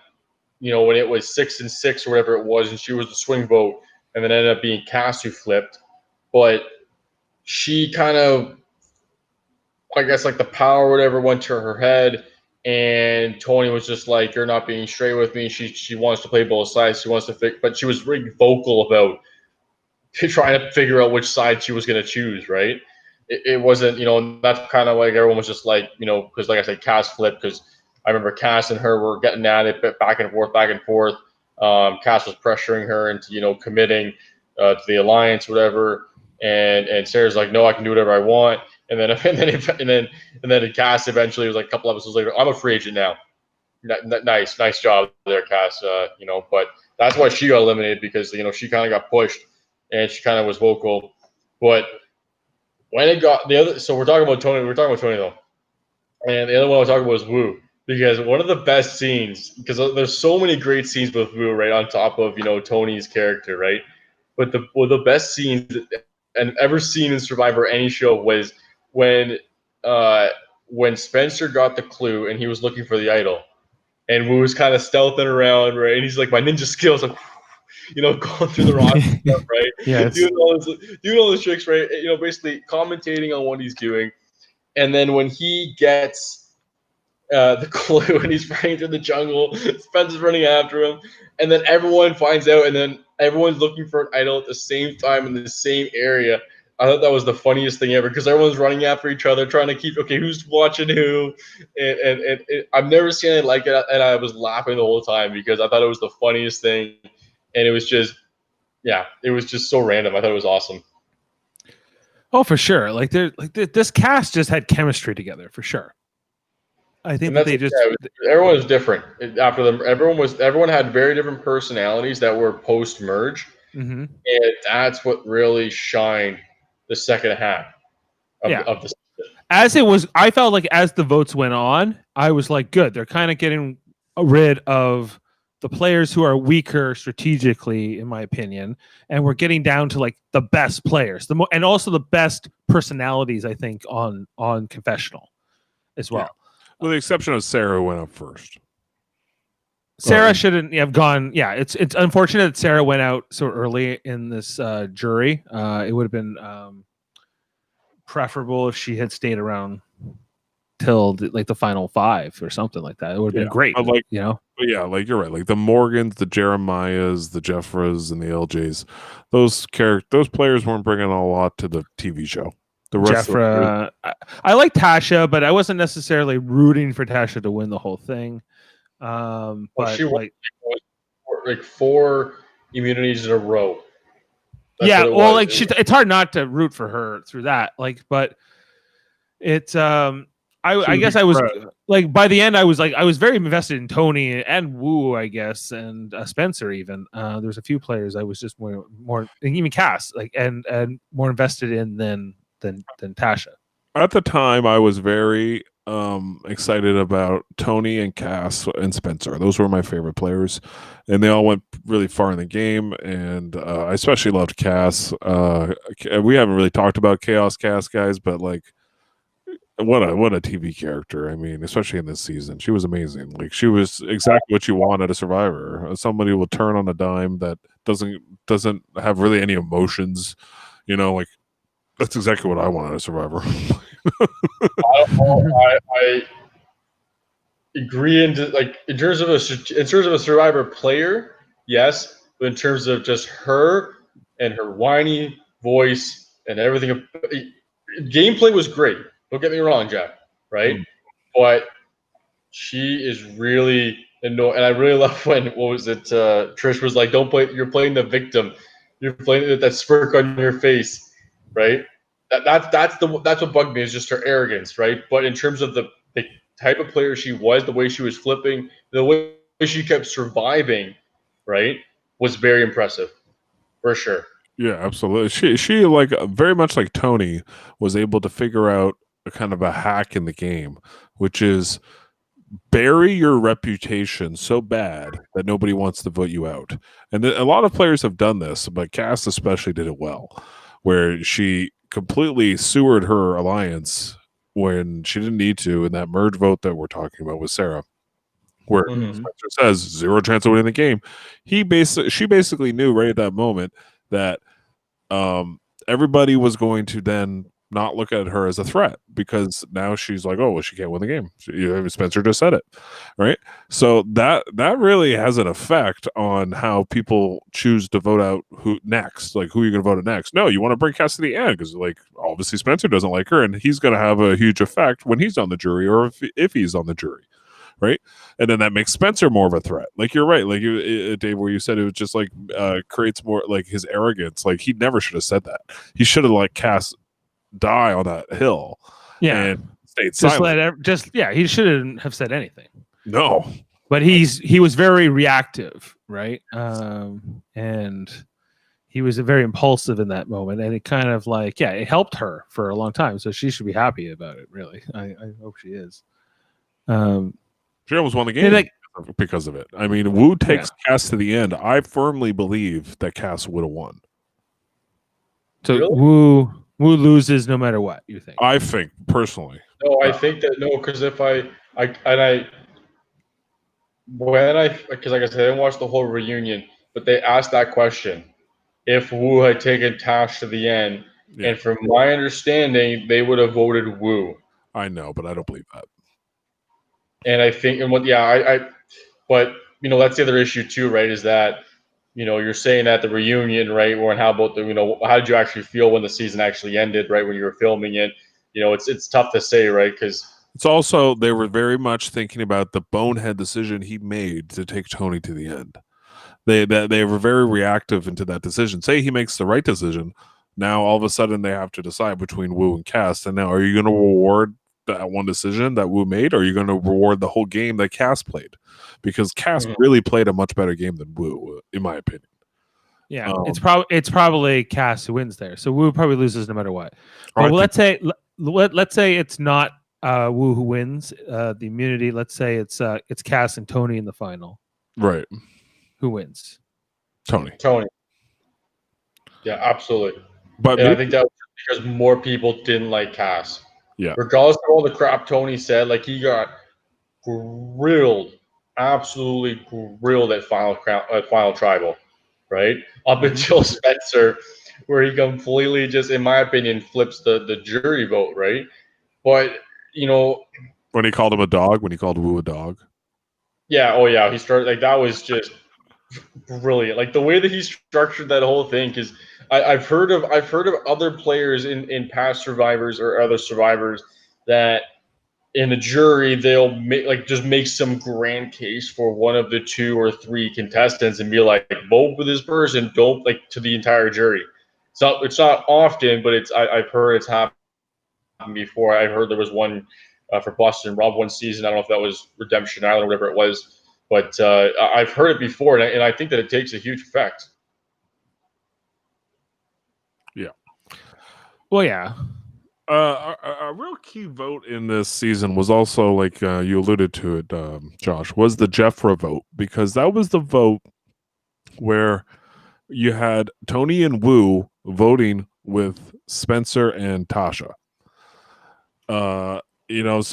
when it was 6-6 or whatever it was, and she was the swing vote, and then ended up being Cass who flipped. But she kind of, I guess, like the power or whatever went to her head, and Tony was just like, "You're not being straight with me." She wants to play both sides. She wants to but she was really vocal about trying to figure out which side she was going to choose. Right? It wasn't, that's kind of like everyone was just like, because like I said, Cass flipped because I remember Cass and her were getting at it, but back and forth, back and forth. Cass was pressuring her into committing to the alliance, whatever. And Sarah's like, "No, I can do whatever I want." And then Cass eventually was like a couple episodes later, "I'm a free agent now." Nice job there, Cass. But that's why she got eliminated, because she kind of got pushed and she kind of was vocal. But when it got the other, so we're talking about Tony. We're talking about Tony though, and the other one I was talking about was Wu, because one of the best scenes, because there's so many great scenes with Wu, right, on top of Tony's character, right. But one of the best scenes and ever seen in Survivor, any show, was when Spencer got the clue and he was looking for the idol, and Wu was kind of stealthing around, right, and he's like, "My ninja skills," like, going through the rocks and stuff, right? Yes. doing all the tricks, right? Basically commentating on what he's doing. And then when he gets the clue and he's running through the jungle, Spencer's running after him, and then everyone finds out, and then everyone's looking for an idol at the same time in the same area. I thought that was the funniest thing ever, because everyone's running after each other, trying to keep, okay, who's watching who, and I've never seen anything like it, and I was laughing the whole time because I thought it was the funniest thing, and it was just, it was just so random. I thought it was awesome. Oh, for sure. Like this cast just had chemistry together, for sure. I think that they just everyone was different after them. Everyone had very different personalities that were post merge, and that's what really shined the second half of the season. As it was, I felt like as the votes went on, I was like, good. They're kind of getting rid of the players who are weaker strategically, in my opinion, and we're getting down to like the best players, and also the best personalities, I think, on Confessional as well. Yeah. With the exception of Sarah, who went up first. Sarah shouldn't have gone. Yeah, it's unfortunate that Sarah went out so early in this jury. It would have been preferable if she had stayed around till the final 5 or something like that. It would have been great. But like you're right. Like the Morgans, the Jeremiahs, the Jeffras, and the LJs. Those players weren't bringing a lot to the TV show. The rest Jeffra, I like Tasha, but I wasn't necessarily rooting for Tasha to win the whole thing. But she won like 4 immunities in a row. It's hard not to root for her through that. But it's I guess I was like, by the end I was very invested in Tony and Wu, I guess, and Spencer even. There's a few players I was just more even Cass and more invested in than Tasha. At the time, I was very excited about Tony and Cass and Spencer. Those were my favorite players, and they all went really far in the game. And I especially loved Cass. We haven't really talked about Chaos Cass, guys, but like, what a TV character. I mean, especially in this season, she was amazing. Like, she was exactly what you want out of Survivor. Somebody will turn on a dime that doesn't have really any emotions. Like, that's exactly what I want out of Survivor. I agree. In terms of a Survivor player, yes, but in terms of just her and her whiny voice and everything, gameplay was great. Don't get me wrong, Jack. Right, but she is really annoying, and I really love when Trish was like, "Don't play. You're playing the victim. You're playing that smirk on your face." Right. That's what bugged me, is just her arrogance, right? But in terms of the type of player she was, the way she was flipping, the way she kept surviving, right, was very impressive, for sure. Yeah, absolutely. She like very much like Tony was able to figure out a kind of a hack in the game, which is bury your reputation so bad that nobody wants to vote you out. And a lot of players have done this, but Cass especially did it well, where she completely sewered her alliance when she didn't need to in that merge vote that we're talking about with Sarah, where Mhm. Spencer says 0 chance of winning the game. She basically knew right at that moment that everybody was going to then not look at her as a threat, because now she's like, oh, well, she can't win the game. Spencer just said it, right? So that really has an effect on how people choose to vote out who next, like who you're going to vote at next. No, you want to bring Cass to the end because, like, obviously Spencer doesn't like her, and he's going to have a huge effect when he's on the jury, or if he's on the jury. Right, and then that makes Spencer more of a threat. Like, you're right, like you, Dave, where you said it was just like creates more like his arrogance. Like, he never should have said that. He should have let Cass die on that hill, and stayed silent. He shouldn't have said anything. No, but he was very reactive, right? And he was very impulsive in that moment, and it kind of like, it helped her for a long time. So she should be happy about it. Really, I hope she is. She almost won the game because of it. I mean, Wu takes Cass to the end. I firmly believe that Cass would have won. So Really? Wu loses no matter what, you think? I think personally. No, I think that because if because like I said, I didn't watch the whole reunion, but they asked that question: if Wu had taken Tash to the end, and from my understanding, they would have voted Wu. I know, but I don't believe that. And I think, but that's the other issue too, right? Is that you're saying at the reunion, right? Or how about how did you actually feel when the season actually ended, right? When you were filming it, it's tough to say, right? Because it's also, they were very much thinking about the bonehead decision he made to take Tony to the end. They were very reactive into that decision. Say he makes the right decision, now all of a sudden they have to decide between Wu and Cass. And now, are you going to reward that one decision that Wu made, or are you going to reward the whole game that Cass played? Because Cass really played a much better game than Wu, in my opinion. Yeah, it's probably Cass who wins there. So Wu probably loses no matter what. But let's say it's not Wu who wins the immunity. Let's say it's Cass and Tony in the final. Right. Who wins? Tony. Yeah, absolutely. But I think that was because more people didn't like Cass. Yeah. Regardless of all the crap Tony said, like, he got grilled, absolutely grilled at final tribal, right? Up until Spencer, where he completely just, in my opinion, flips the jury vote, right? But when he called him a dog, when he called Wu a dog. Yeah. Oh yeah. He started like that was just brilliant. Like the way that he structured that whole thing, because I've heard of other players in past survivors or other survivors that in the jury they'll make some grand case for one of the 2 or 3 contestants and be like, vote for this person, don't to the entire jury. It's not often, but I've heard it's happened before. I heard there was one for Boston Rob one season. I don't know if that was Redemption Island or whatever it was. But I've heard it before, and I think that it takes a huge effect. Yeah. Well, yeah. A real key vote in this season was also, like you alluded to it, Josh, was the Jeffra vote, because that was the vote where you had Tony and Wu voting with Spencer and Tasha. So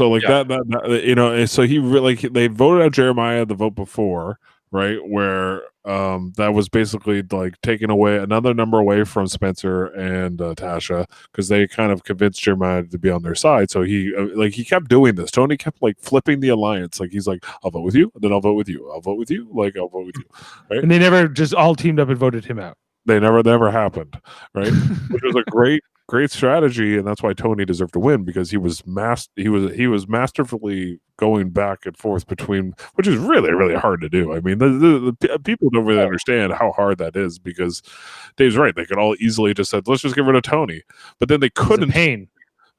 like that so he really, they voted out Jeremiah the vote before, right, where that was basically like taking away another number away from Spencer and Tasha, because they kind of convinced Jeremiah to be on their side. So he he kept doing this. Tony kept like flipping the alliance. Like, he's like, I'll vote with you, and then I'll vote with you, I'll vote with you, like I'll vote with you, right? And they never just all teamed up and voted him out. They never happened, right? Which was a great strategy, and that's why Tony deserved to win, because he was masterfully going back and forth between, which is really, really hard to do. I mean, the people don't really understand how hard that is, because Dave's right. They could all easily just said, let's just get rid of Tony, but then they couldn't.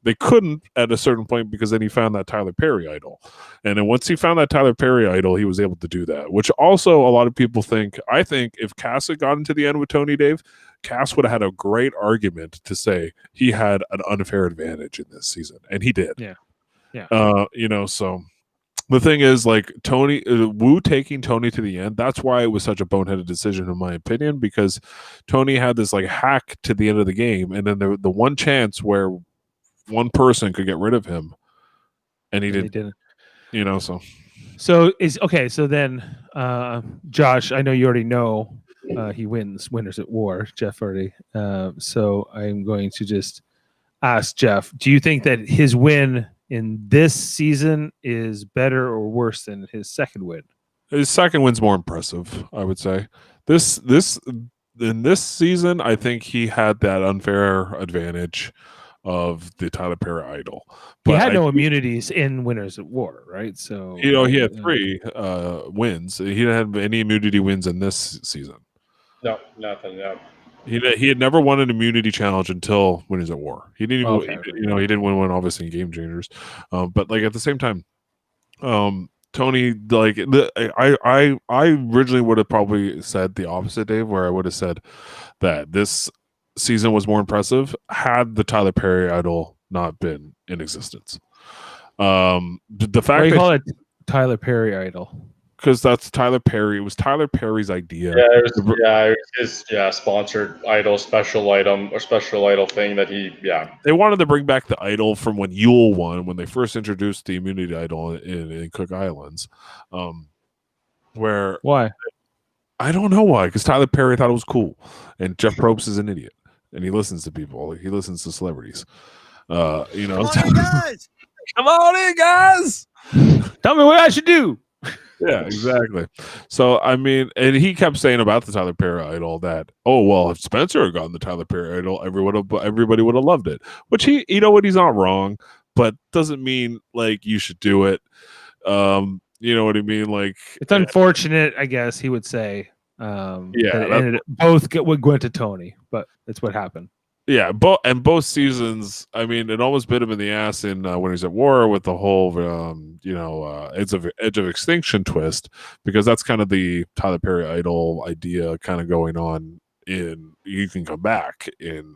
They couldn't at a certain point, because then he found that Tyler Perry idol. And then once he found that Tyler Perry idol, he was able to do that, which also a lot of people think, I think if Cass had gotten to the end with Tony, Dave, Cass would have had a great argument to say he had an unfair advantage in this season. And he did. Yeah. So the thing is, like, Tony, Wu taking Tony to the end, that's why it was such a boneheaded decision, in my opinion, because Tony had this like hack to the end of the game. And then the one chance where one person could get rid of him, and he didn't. So then, Josh, I know you already know he wins Winners at War. Jeff already. So I'm going to just ask Jeff: do you think that his win in this season is better or worse than his second win? His second win's more impressive, I would say. This in this season, I think he had that unfair advantage of the Tyler Perry idol. He had no immunities in Winners at War, right? So he had 3 wins. He didn't have any immunity wins in this season. No, nothing. No. He had never won an immunity challenge until Winners at War. He didn't even, he didn't win one obviously in Game Changers, but like at the same time, Tony, like I originally would have probably said the opposite, Dave, where I would have said that this season was more impressive had the Tyler Perry idol not been in existence. The fact you call it Tyler Perry idol because that's Tyler Perry. It was Tyler Perry's idea. Yeah, it was his sponsored idol, special item or special idol thing that They wanted to bring back the idol from when Yule won, when they first introduced the immunity idol in Cook Islands. Why? I don't know why, because Tyler Perry thought it was cool, and Jeff Probst is an idiot, and he listens to people. He listens to celebrities. Come on in, guys! Come on in, guys! Tell me what I should do. Yeah, exactly. So I mean, and he kept saying about the Tyler Perry idol that, oh well, if Spencer had gotten the Tyler Perry idol, everybody would have loved it. Which he's not wrong, but doesn't mean like you should do it. You know what I mean? Like it's unfortunate, I guess he would say. Both went to Tony, but that's what happened. Yeah, both seasons. I mean, it almost bit him in the ass in Winners at War with the whole, Edge of Extinction twist, because that's kind of the Tyler Perry idol idea kind of going on in You Can Come Back in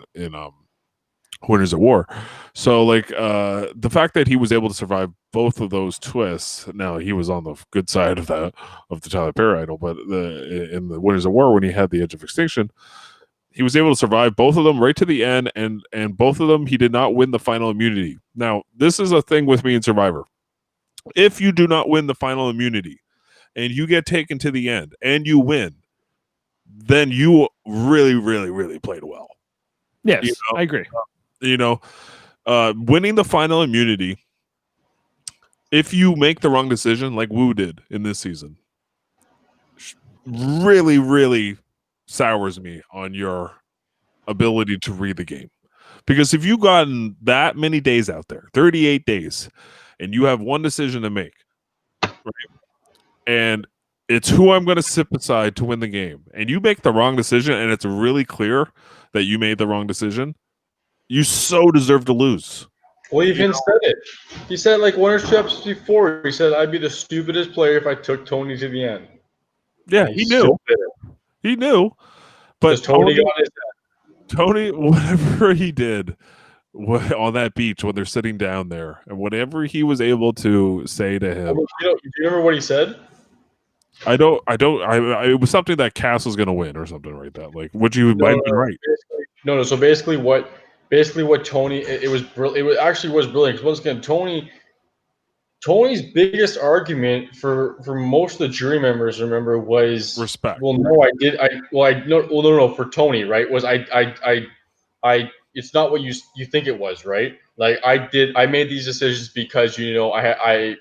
Winners at War. So like the fact that he was able to survive both of those twists. Now he was on the good side of the Tyler Perry idol, but in the Winners at War when he had the Edge of Extinction, he was able to survive both of them right to the end, and both of them he did not win the final immunity. Now, this is a thing with me in Survivor. If you do not win the final immunity and you get taken to the end and you win, then you really, really, really played well. Yes, I agree. Winning the final immunity, if you make the wrong decision like Wu did in this season, really, really sours me on your ability to read the game. Because if you've gotten that many days out there, 38 days, and you have one decision to make, right? And it's who I'm going to sit beside to win the game, and you make the wrong decision, and it's really clear that you made the wrong decision, you so deserve to lose. Well, he even said it. He said, like, one or two episodes before, he said, I'd be the stupidest player if I took Tony to the end. Yeah, he knew. He knew. But Tony got his head. Tony, whatever he did on that beach when they're sitting down there, and whatever he was able to say to him. Do you remember what he said? I don't. It was something that Cass was going to win or something like that. Like, would you might have been right? No. So basically, what Tony? It was brilliant. It actually was brilliant. Because once again, Tony's biggest argument for most of the jury members, remember, was respect. Well, no, I did. No. For Tony, right? Was I? It's not what you think it was, right? Like I made these decisions because I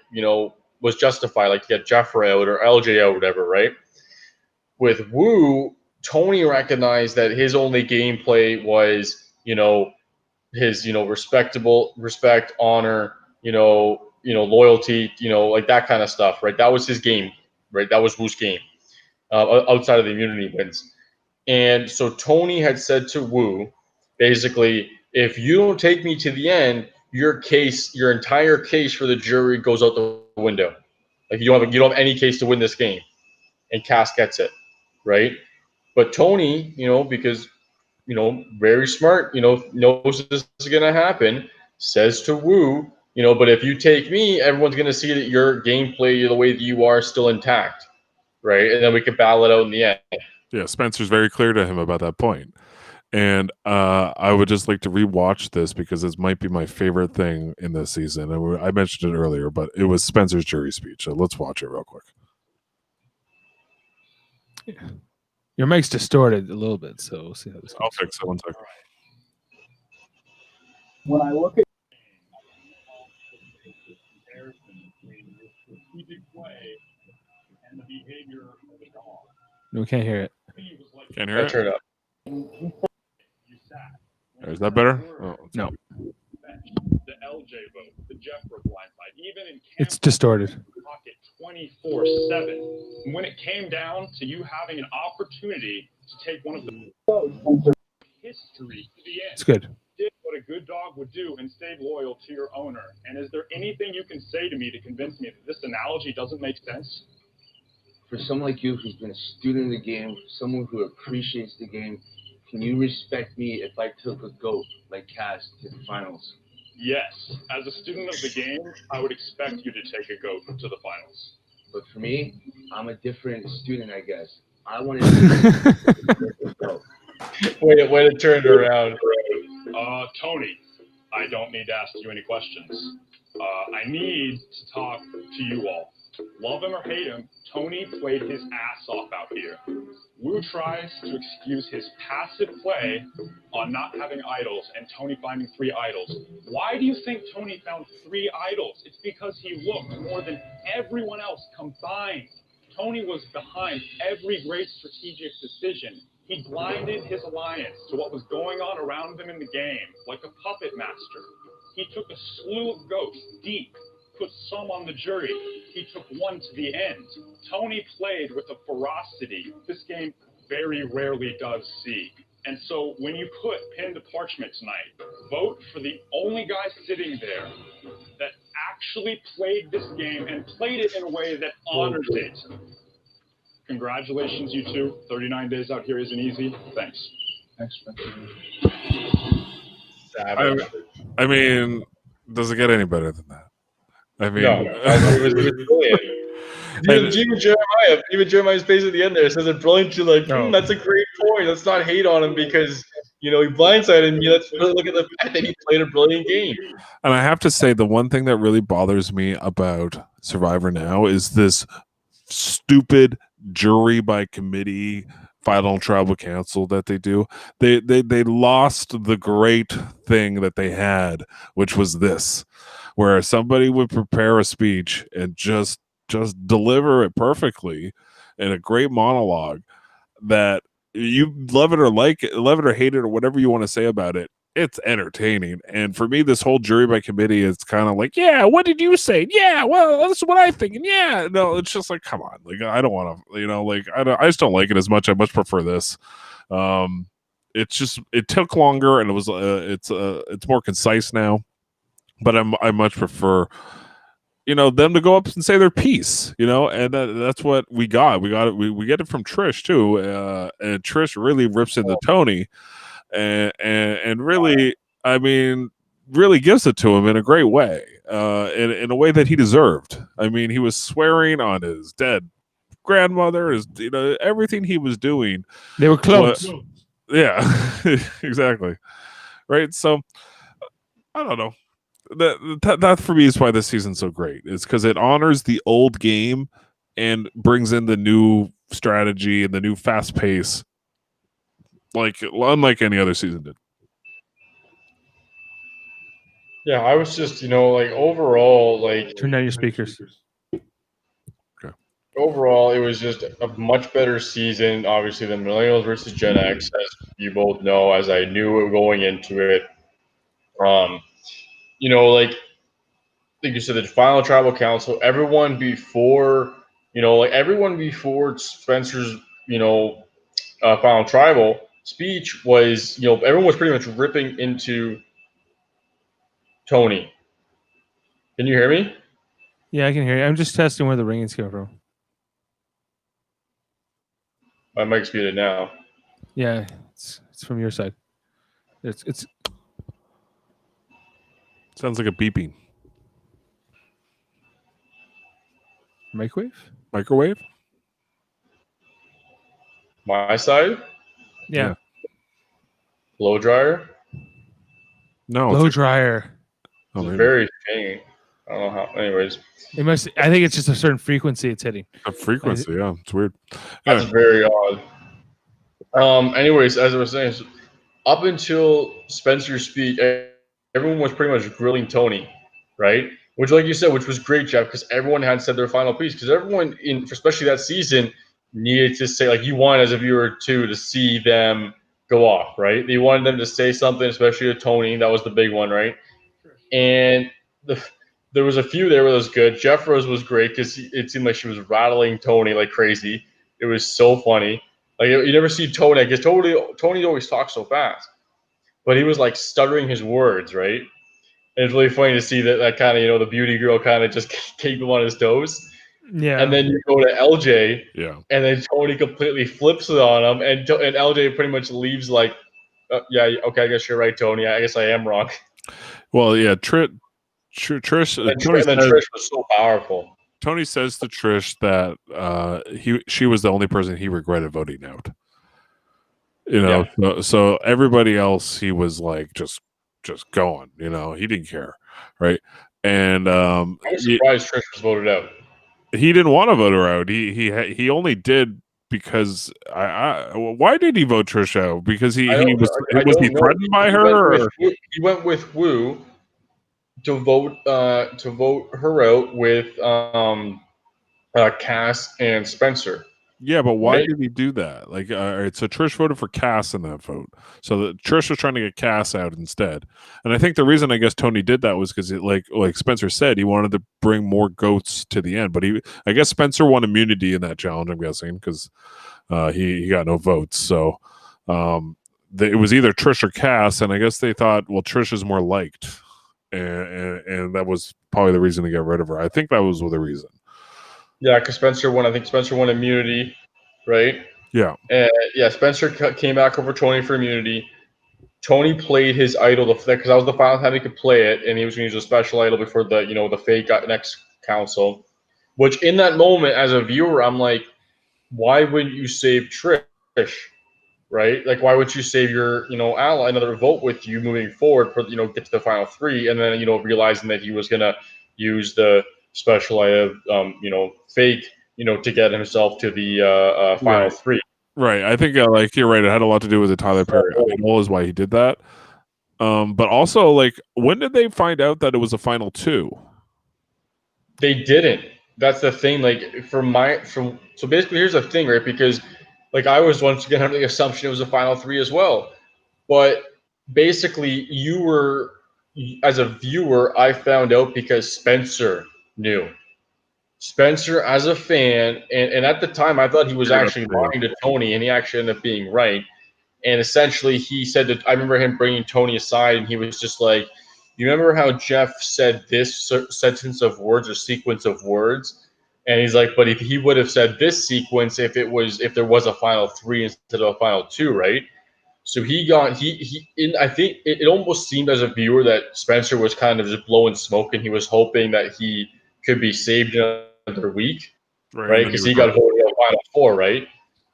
was justified, like to get Jeffrey out or LJ out, or whatever, right? With Wu, Tony recognized that his only gameplay was his respect, honor, loyalty, like that kind of stuff, right? That was his game, right? That was Wu's game, outside of the immunity wins. And so Tony had said to Wu, basically, if you don't take me to the end, your entire case for the jury goes out the window. Like you don't have any case to win this game. And Cass gets it, right? But Tony, because very smart, knows this is gonna happen, says to Wu, but if you take me, everyone's gonna see that your gameplay, the way that you are, still intact, right? And then we can battle it out in the end. Yeah, Spencer's very clear to him about that point. And I would just like to rewatch this because this might be my favorite thing in this season. And I mentioned it earlier, but it was Spencer's jury speech. So let's watch it real quick. Your mic's distorted a little bit, so we'll see how this goes. I'll fix it 1 second. When I look at No, we can't hear it. Can't hear it? Turn it up. Is that better? Oh, No. The LJ vote, the Jeff broke blindside, even in It's distorted. pocket 24/7. When it came down to you having an opportunity to take one of the history to the end, It's good. did what a good dog would do and stayed loyal to your owner. And is there anything you can say to me to convince me that this analogy doesn't make sense? For someone like you who's been a student of the game, someone who appreciates the game, can you respect me if I took a GOAT like Cass to the finals? Yes. As a student of the game, I would expect you to take a GOAT to the finals. But for me, I'm a different student, I guess. I wanted to GOAT. Way to turn it around. Tony, I don't need to ask you any questions. I need to talk to you all. Love him or hate him, Tony played his ass off out here. Wu tries to excuse his passive play on not having idols and Tony finding 3 idols. Why do you think Tony found 3 idols? It's because he looked more than everyone else combined. Tony was behind every great strategic decision. He blinded his alliance to what was going on around them in the game, like a puppet master. He took a slew of ghosts deep, put some on the jury. He took one to the end. Tony played with a ferocity this game very rarely does see. And so when you put pen to parchment tonight, vote for the only guy sitting there that actually played this game and played it in a way that honors it. Congratulations, you two. 39 days out here isn't easy. Thanks. Thanks, I mean, does it get any better than that? I mean, No, it was brilliant. Even Jeremiah's face at the end there says it brilliant. You're like, that's a great point. Let's not hate on him because he blindsided me. Let's really look at the fact that he played a brilliant game. And I have to say, the one thing that really bothers me about Survivor now is this stupid jury by committee final tribal council that they do. They lost the great thing that they had, which was this, where somebody would prepare a speech and just deliver it perfectly in a great monologue that you love it or hate it or whatever you want to say about it. It's entertaining. And for me, this whole jury by committee is kind of like, yeah, what did you say? Yeah, well, this is what I think. And yeah, no, it's just like, come on. Like, I don't want to, I just don't like it as much. I much prefer this. It took longer and it was, it's more concise now, but I much prefer, them to go up and say their piece, and that's what we got. We get it from Trish too. And Trish really rips into Tony. And really, I mean, really gives it to him in a great way, in a way that he deserved. I mean, he was swearing on his dead grandmother, everything he was doing. They were close. Yeah, exactly. Right. So I don't know. That for me is why this season's so great. It's because it honors the old game and brings in the new strategy and the new fast pace. Unlike any other season did. Yeah, I was just, overall, Turn down your speakers. Okay. Overall, it was just a much better season, obviously, than Millennials versus Gen X, as you both know, as I knew going into it. Like you said, the final tribal council, everyone before Spencer's, final tribal speech was, everyone was pretty much ripping into Tony. Can you hear me? Yeah, I can hear you. I'm just testing where the ringing's coming from. My mic's muted now. Yeah, it's from your side. It's Sounds like a beeping. Microwave? My side? yeah. Blow dryer. No, Blow it's dryer. oh, It's maybe very faint. I don't know how. Anyways, It must. I think it's just a certain frequency it's hitting. a frequency. Yeah, it's weird. that's Yeah, very odd. Anyways, as I was saying, up until Spencer's speech, everyone was pretty much grilling Tony, right? Which, like you said, which was great, Jeff, because everyone had said their final piece. Because everyone, especially that season, needed to say, like, you wanted as a viewer too to see them go off, right? You wanted them to say something, especially to Tony. That was the big one, right? And there was a few there where it was good. Jeff Rose was great because it seemed like she was rattling Tony like crazy. It was so funny. Like you never see Tony because Tony always talks so fast, but he was like stuttering his words, right? And it's really funny to see that kind of the beauty girl kind of just keep him on his toes. Yeah. And then you go to LJ, yeah. and then Tony completely flips it on him, and LJ pretty much leaves like, yeah, okay, I guess you're right, Tony. I guess I am wrong. Well, yeah. Trish. And Tony then says, Trish was so powerful. Tony says to Trish that she was the only person he regretted voting out. So everybody else he was like just going. He didn't care, right? And I was surprised Trish was voted out. he didn't want to vote her out. He only did because why did he vote Trish out? Because he was he threatened by her? He went with Wu to vote her out with Cass and Spencer. Yeah, but why Right? did he do that? Like, all right, so Trish voted for Cass in that vote. So Trish was trying to get Cass out instead. And I think the reason I guess Tony did that was because, like Spencer said, he wanted to bring more goats to the end. But I guess Spencer won immunity in that challenge, I'm guessing, because he got no votes. So it was either Trish or Cass, and I guess they thought, well, Trish is more liked. And that was probably the reason to get rid of her. I think that was the reason. Yeah, because Spencer won. I think Spencer won immunity, right? Yeah. And yeah, Spencer came back over Tony for immunity. Tony played his idol because that was the final time he could play it, and he was going to use a special idol before the fake next council. Which in that moment, as a viewer, I'm like, why wouldn't you save Trish? Right? Like, why would you save your ally, another vote with you moving forward for get to the final three, and then realizing that he was going to use the special idol, fake, to get himself to the final three. Right. I think like you're right. It had a lot to do with the Tyler Perry idol is why he did that. But also, like, when did they find out that it was a final two? They didn't. That's the thing. Like, so basically, here's the thing, right? Because like I was once again under the assumption it was a final three as well, but basically you were, as a viewer, I found out because Spencer knew. Spencer, as a fan, and at the time I thought he was actually lying to Tony, and he actually ended up being right. And essentially, he said that I remember him bringing Tony aside, and he was just like, "You remember how Jeff said this sentence of words or sequence of words?" And he's like, "But if he would have said this sequence, if there was a final three instead of a final two, right?" So I think it almost seemed as a viewer that Spencer was kind of just blowing smoke, and he was hoping that he could be saved another week, right? Because he got voted out final four, right?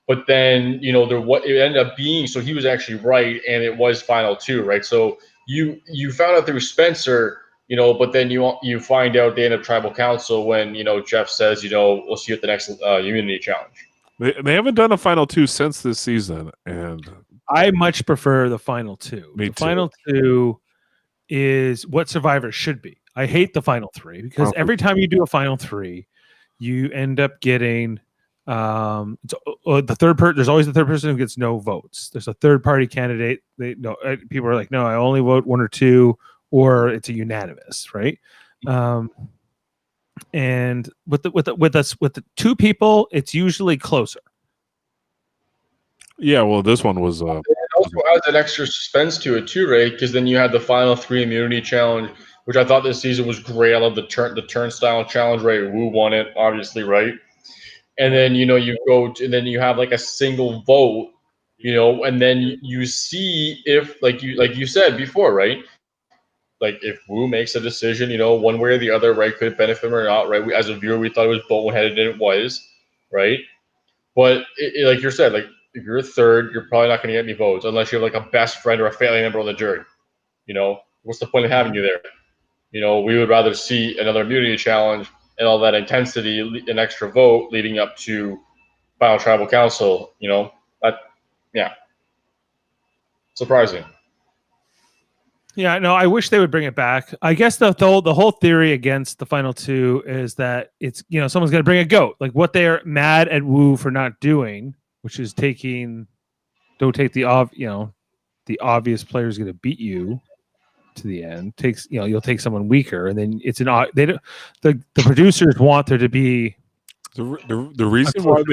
But then it ended up being, so he was actually right, and it was final two, right? So you found out through Spencer, but then you find out they end up tribal council when Jeff says we'll see you at the next immunity challenge. They haven't done a final two since this season, and I much prefer the final two. Me the too. Final two is what Survivor should be. I hate the final three because every time you do a final three, you end up getting the third person. There's always the third person who gets no votes. There's a third party candidate. People are like, no, I only vote one or two, or it's a unanimous, right? And with the two people, it's usually closer. yeah. Well, this one was. It also adds an extra suspense to it too, right? Because then you had the final three immunity challenge, which I thought this season was great. I love the turnstile challenge, right? Wu won it, obviously, right? And then and then you have like a single vote, and then you see if like you said before, right? Like if Wu makes a decision, one way or the other, right? Could it benefit him or not, right? As a viewer, we thought it was boneheaded, and it was, right? But like you said, like if you're a third, you're probably not going to get any votes unless you have like a best friend or a family member on the jury. What's the point of having you there? We would rather see another immunity challenge and all that intensity, an extra vote leading up to final tribal council. Yeah, surprising. Yeah, no, I wish they would bring it back. I guess the whole theory against the final two is that it's someone's going to bring a goat, like what they're mad at Wu for not doing, which is don't take the obvious player is going to beat you to the end. You'll take someone weaker, and then it's the producers want there to be the reason why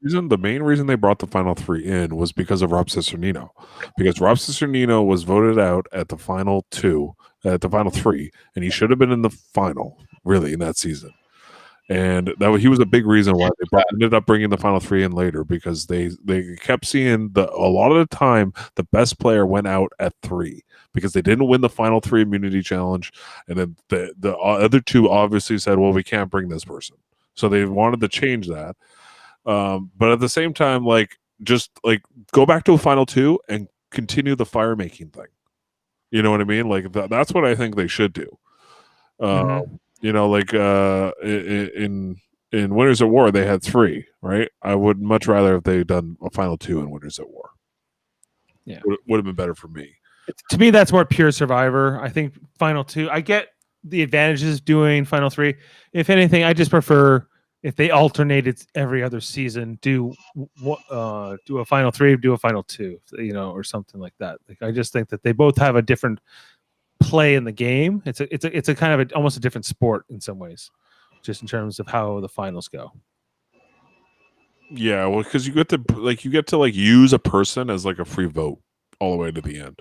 the main reason they brought the final three in was because of Rob Cesternino, because Rob Cesternino was voted out at the final three, and he should have been in the final really in that season. And he was a big reason why they ended up bringing the final three in later, because they kept seeing a lot of the time the best player went out at 3 because they didn't win the final 3 immunity challenge, and then the other 2 obviously said, well, we can't bring this person, so they wanted to change that. But at the same time, just go back to a final 2 and continue the fire making thing. You know what I mean? That's what I think they should do. In Winners at War, they had 3, right? I would much rather if they done a final 2 in Winners at War. Yeah, would have been better for me. To me, that's more pure Survivor. I think final 2. I get the advantages of doing final 3. If anything, I just prefer if they alternated every other season. Do a final 3, do a final 2, or something like that. I just think that they both have a different play in the game. It's a kind of almost a different sport in some ways, just in terms of how the finals go. Yeah, well, because you get to use a person as a free vote all the way to the end,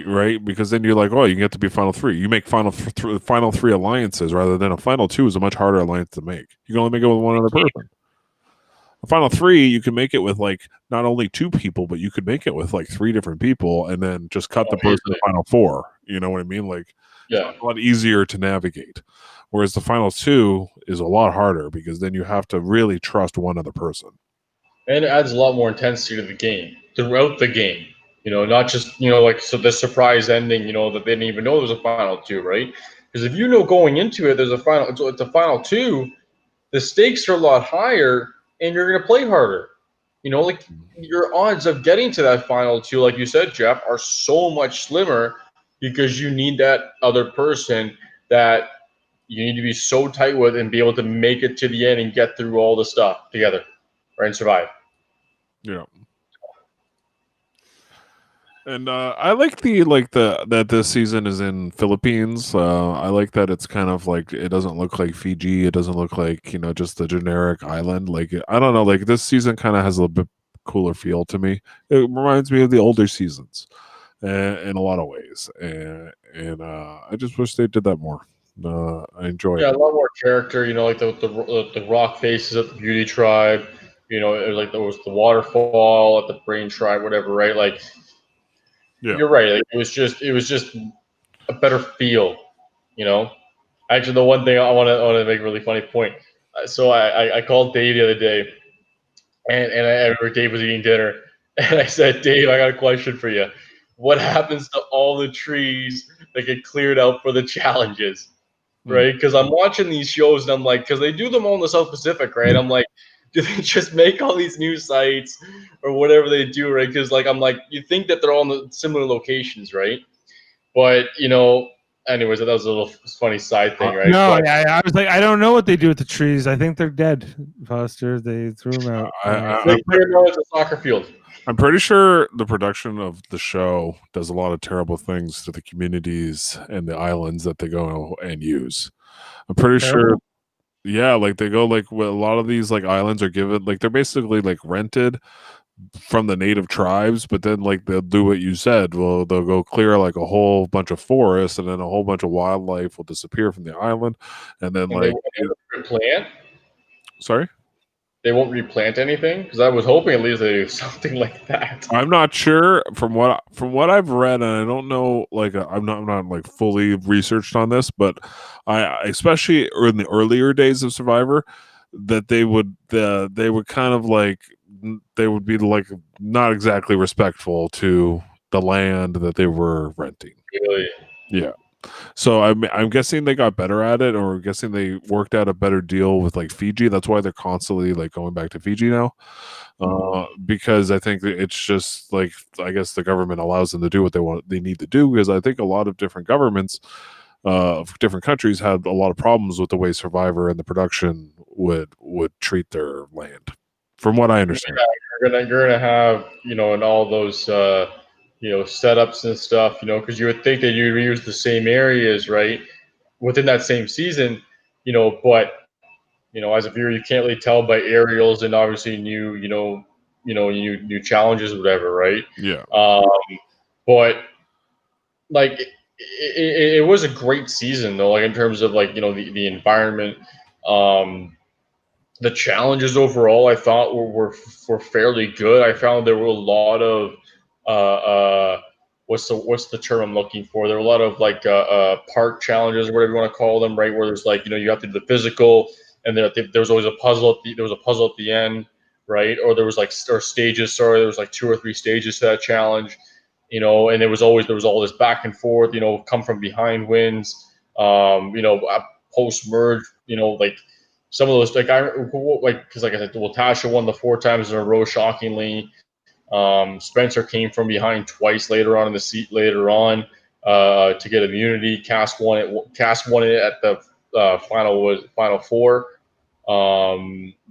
right? Because then you're you get to be final 3. You make final 3 alliances rather than a final 2 is a much harder alliance to make. You can only make it with one other person. A final 3, you can make it with not only 2 people, but you could make it with 3 different people, and then just cut the person to final 4. You know what I mean? It's a lot easier to navigate. Whereas the final 2 is a lot harder because then you have to really trust one other person. And it adds a lot more intensity to the game throughout the game. Not just so the surprise ending. That they didn't even know there was a final 2, right? Because if going into it, there's a final. It's a final 2. The stakes are a lot higher, and you're going to play harder. Your odds of getting to that final 2, like you said, Jeff, are so much slimmer because you need that other person that you need to be so tight with and be able to make it to the end and get through all the stuff together, right, and survive. Yeah. And I like that this season is in Philippines. I like that it's kind of it doesn't look like Fiji. It doesn't look like just the generic island. I don't know. This season kind of has a little bit cooler feel to me. It reminds me of the older seasons, in a lot of ways. And I just wish they did that more. I enjoy it. Yeah, a lot more character. The rock faces at the Beauty Tribe. There was the waterfall at the Brain Tribe, whatever. Right, Yeah. You're right. It was just a better feel, Actually, the one thing I want to make a really funny point. So I called Dave the other day, and I remember Dave was eating dinner, and I said, Dave, I got a question for you. What happens to all the trees that get cleared out for the challenges, right? Because I'm watching these shows, and I'm because they do them all in the South Pacific, right? I'm do they just make all these new sites or whatever they do, right? Because you think that they're all in the similar locations, right? But anyways, that was a little funny side thing, right? No, I was I don't know what they do with the trees. I think they're dead, Foster. They threw them out. They cleared them out at the soccer field. I'm pretty sure the production of the show does a lot of terrible things to the communities and the islands that they go and use. I'm pretty sure. Yeah, they go a lot of these islands are given they're basically rented from the native tribes, but then they'll do what you said. Well, they'll go clear a whole bunch of forests, and then a whole bunch of wildlife will disappear from the island, and then they won't replant. Sorry, they won't replant anything, because I was hoping at least they do something like that. I'm not sure from what I've read, and I don't know. I'm not fully researched on this, but I especially in the earlier days of Survivor, that they would kind of they would be like not exactly respectful to the land that they were renting. Really? Yeah. So I'm guessing they got better at it, or I'm guessing they worked out a better deal with like Fiji. That's why they're constantly like going back to Fiji now, because I think that it's just like, I guess the government allows them to do what they need to do. Because I think a lot of different governments of different countries had a lot of problems with the way Survivor and the production would treat their land, from what I understand. Yeah, you're gonna have, you know, and all those you know, setups and stuff, you know, because you would think that you'd reuse the same areas, right, within that same season, you know, but you know, as a viewer, you can't really tell by aerials and obviously new challenges, or whatever, right? Yeah. But like it was a great season though, like in terms of like, you know, the environment, the challenges overall I thought were fairly good. I found there were a lot of what's the term I'm looking for? There were a lot of like park challenges or whatever you want to call them, right? Where there's like, you know, you have to do the physical, and there was always a puzzle there was a puzzle at the end, right? Or there was like stages. Sorry, there was like 2 or 3 stages to that challenge, you know. And there was all this back and forth, you know, come from behind wins, you know, post merge, you know, like some of those, like because like I said, well, Tasha won the 4 times in a row, shockingly. Spencer came from behind twice later on in the seat later on to get immunity. Cass won it at the final 4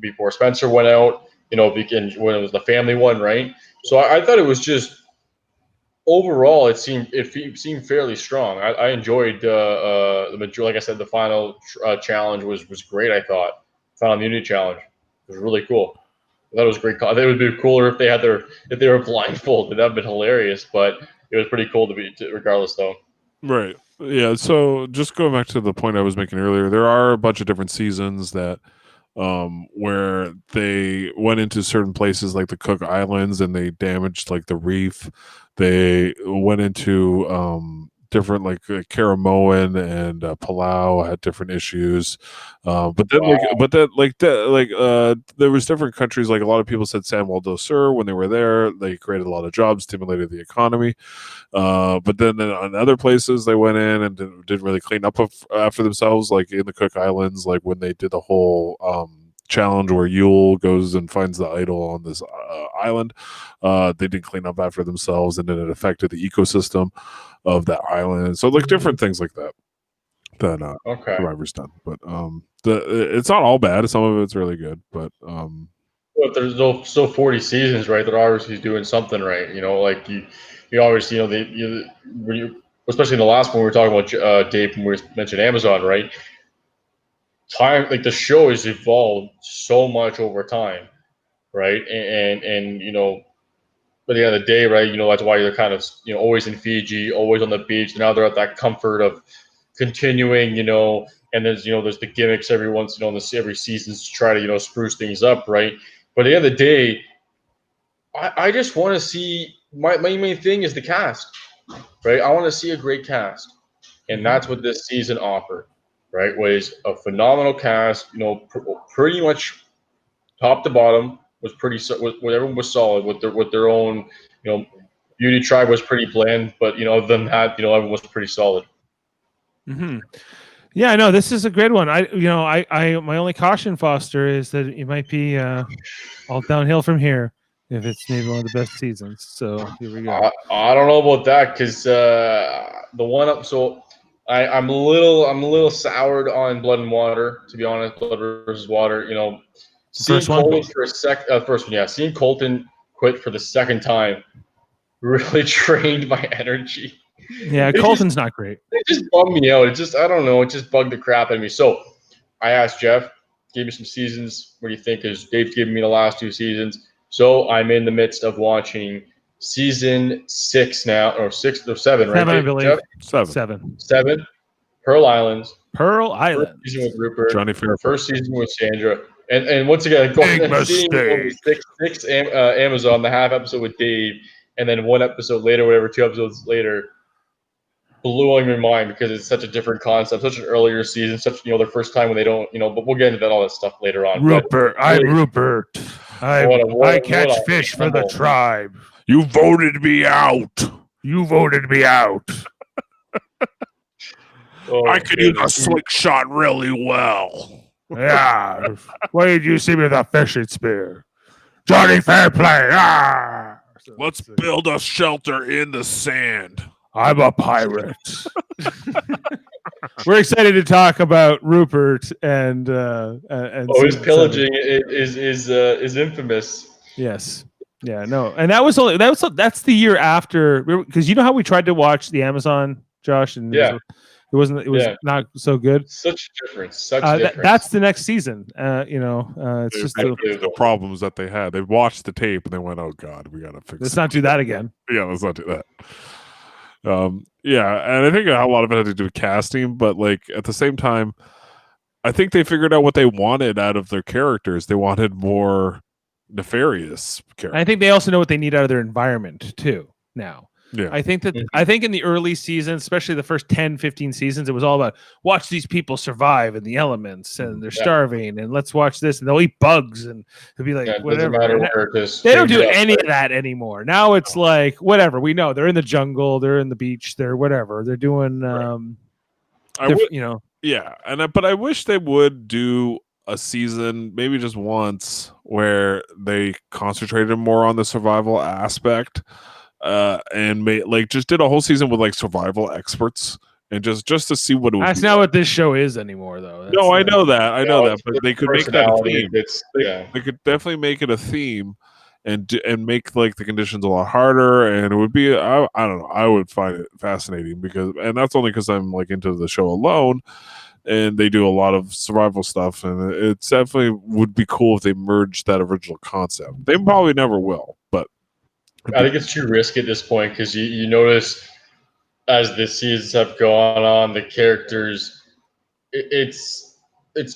before Spencer went out. You know, when it was the family one, right? So I thought it was just overall it seemed fairly strong. I enjoyed the majority. Like I said, the final challenge was great. I thought final immunity challenge was really cool. I thought it was great. I think it would be cooler if they were blindfolded. That'd been hilarious. But it was pretty cool regardless, though. Right. Yeah. So just going back to the point I was making earlier, there are a bunch of different seasons that where they went into certain places like the Cook Islands and they damaged like the reef. They went into different like Karamoan and Palau had different issues, but then there was different countries. Like a lot of people said San Juan del Sur, when they were there, they created a lot of jobs, stimulated the economy. But then on other places they went in and didn't really clean up after themselves, like in the Cook Islands, like when they did the whole challenge where Yule goes and finds the idol on this island. They didn't clean up after themselves, and then it affected the ecosystem of that island. So like different things like that Survivor's done. But it's not all bad. Some of it's really good, but But there's still 40 seasons, right? They're obviously doing something right. You know, like you always, you know, especially in the last one we were talking about, Dave, when we mentioned Amazon, right? Time, like the show has evolved so much over time, right? And you know, at the end of the day, right, you know, that's why they're kind of, you know, always in Fiji, always on the beach. Now they're at that comfort of continuing, you know, and there's the gimmicks every once, you know, every season to try to, you know, spruce things up, right? But at the end of the day, I just want to see, my main thing is the cast, right? I want to see a great cast, and that's what this season offered, right? Was a phenomenal cast, you know, pretty much top to bottom was everyone was solid with their own, you know, Beauty Tribe was pretty bland, but you know, other than that, you know, everyone was pretty solid. Mm-hmm. Yeah, I know this is a great one. I my only caution, Foster, is that it might be all downhill from here if it's maybe one of the best seasons. So here we go. I don't know about that because the one up. So I'm a little soured on Blood and Water, to be honest. Blood versus Water. You know, seeing Colton for a first one, yeah. Seeing Colton quit for the second time really drained my energy. Yeah, Colton's not great. It just bummed me out. I don't know. It just bugged the crap out of me. So I asked Jeff, gave me some seasons. What do you think? Because Dave's given me the last 2 seasons. So I'm in the midst of watching season 6 now, or 6 or 7, right? 7, I believe. Jeff? 7. Pearl Islands. First season with Rupert. Johnny Fairfax. First season with Sandra. And once again, seeing 6 Amazon, the half episode with Dave, and then 1 episode later, whatever, 2 episodes later, blowing my mind because it's such a different concept, such an earlier season, such, you know, their first time when they don't, you know, but we'll get into all that stuff later on. Rupert, I'm Rupert. I catch fish for the tribe. You voted me out. You voted me out. I could use a slingshot really well. Yeah. Why did you see me with a fishing spear? Johnny Fairplay. Ah! Let's build a shelter in the sand. I'm a pirate. We're excited to talk about Rupert and his pillaging is infamous. Yes. Yeah. No. And that's the year after, because you know how we tried to watch the Amazon, Josh, and it was not so good. Such a difference. Difference. That's the next season. It's just the problems that they had. They watched the tape and they went, "Oh God, we gotta fix. Let's not do that again." Yeah, let's not do that. And I think a lot of it had to do with casting, but like at the same time, I think they figured out what they wanted out of their characters. They wanted more nefarious characters. I think they also know what they need out of their environment too now. Yeah. I think in the early seasons, especially the first 10, 15 seasons, it was all about watch these people survive in the elements and they're starving and let's watch this and they'll eat bugs and it'll be like whatever. They don't do any of that anymore. Now it's like whatever. We know they're in the jungle, they're in the beach, they're whatever. They're doing but I wish they would do a season, maybe just once, where they concentrated more on the survival aspect. And just did a whole season with like survival experts and just to see what it would That's not what this show is anymore, though. I know that, but they could make that a theme. They could definitely make it a theme and make like the conditions a lot harder, and it would be I don't know, I would find it fascinating and that's only because I'm like into the show alone, and they do a lot of survival stuff, and it definitely would be cool if they merged that original concept. They probably never will, but I think it's too risky at this point because you notice as the seasons have gone on, the characters, it's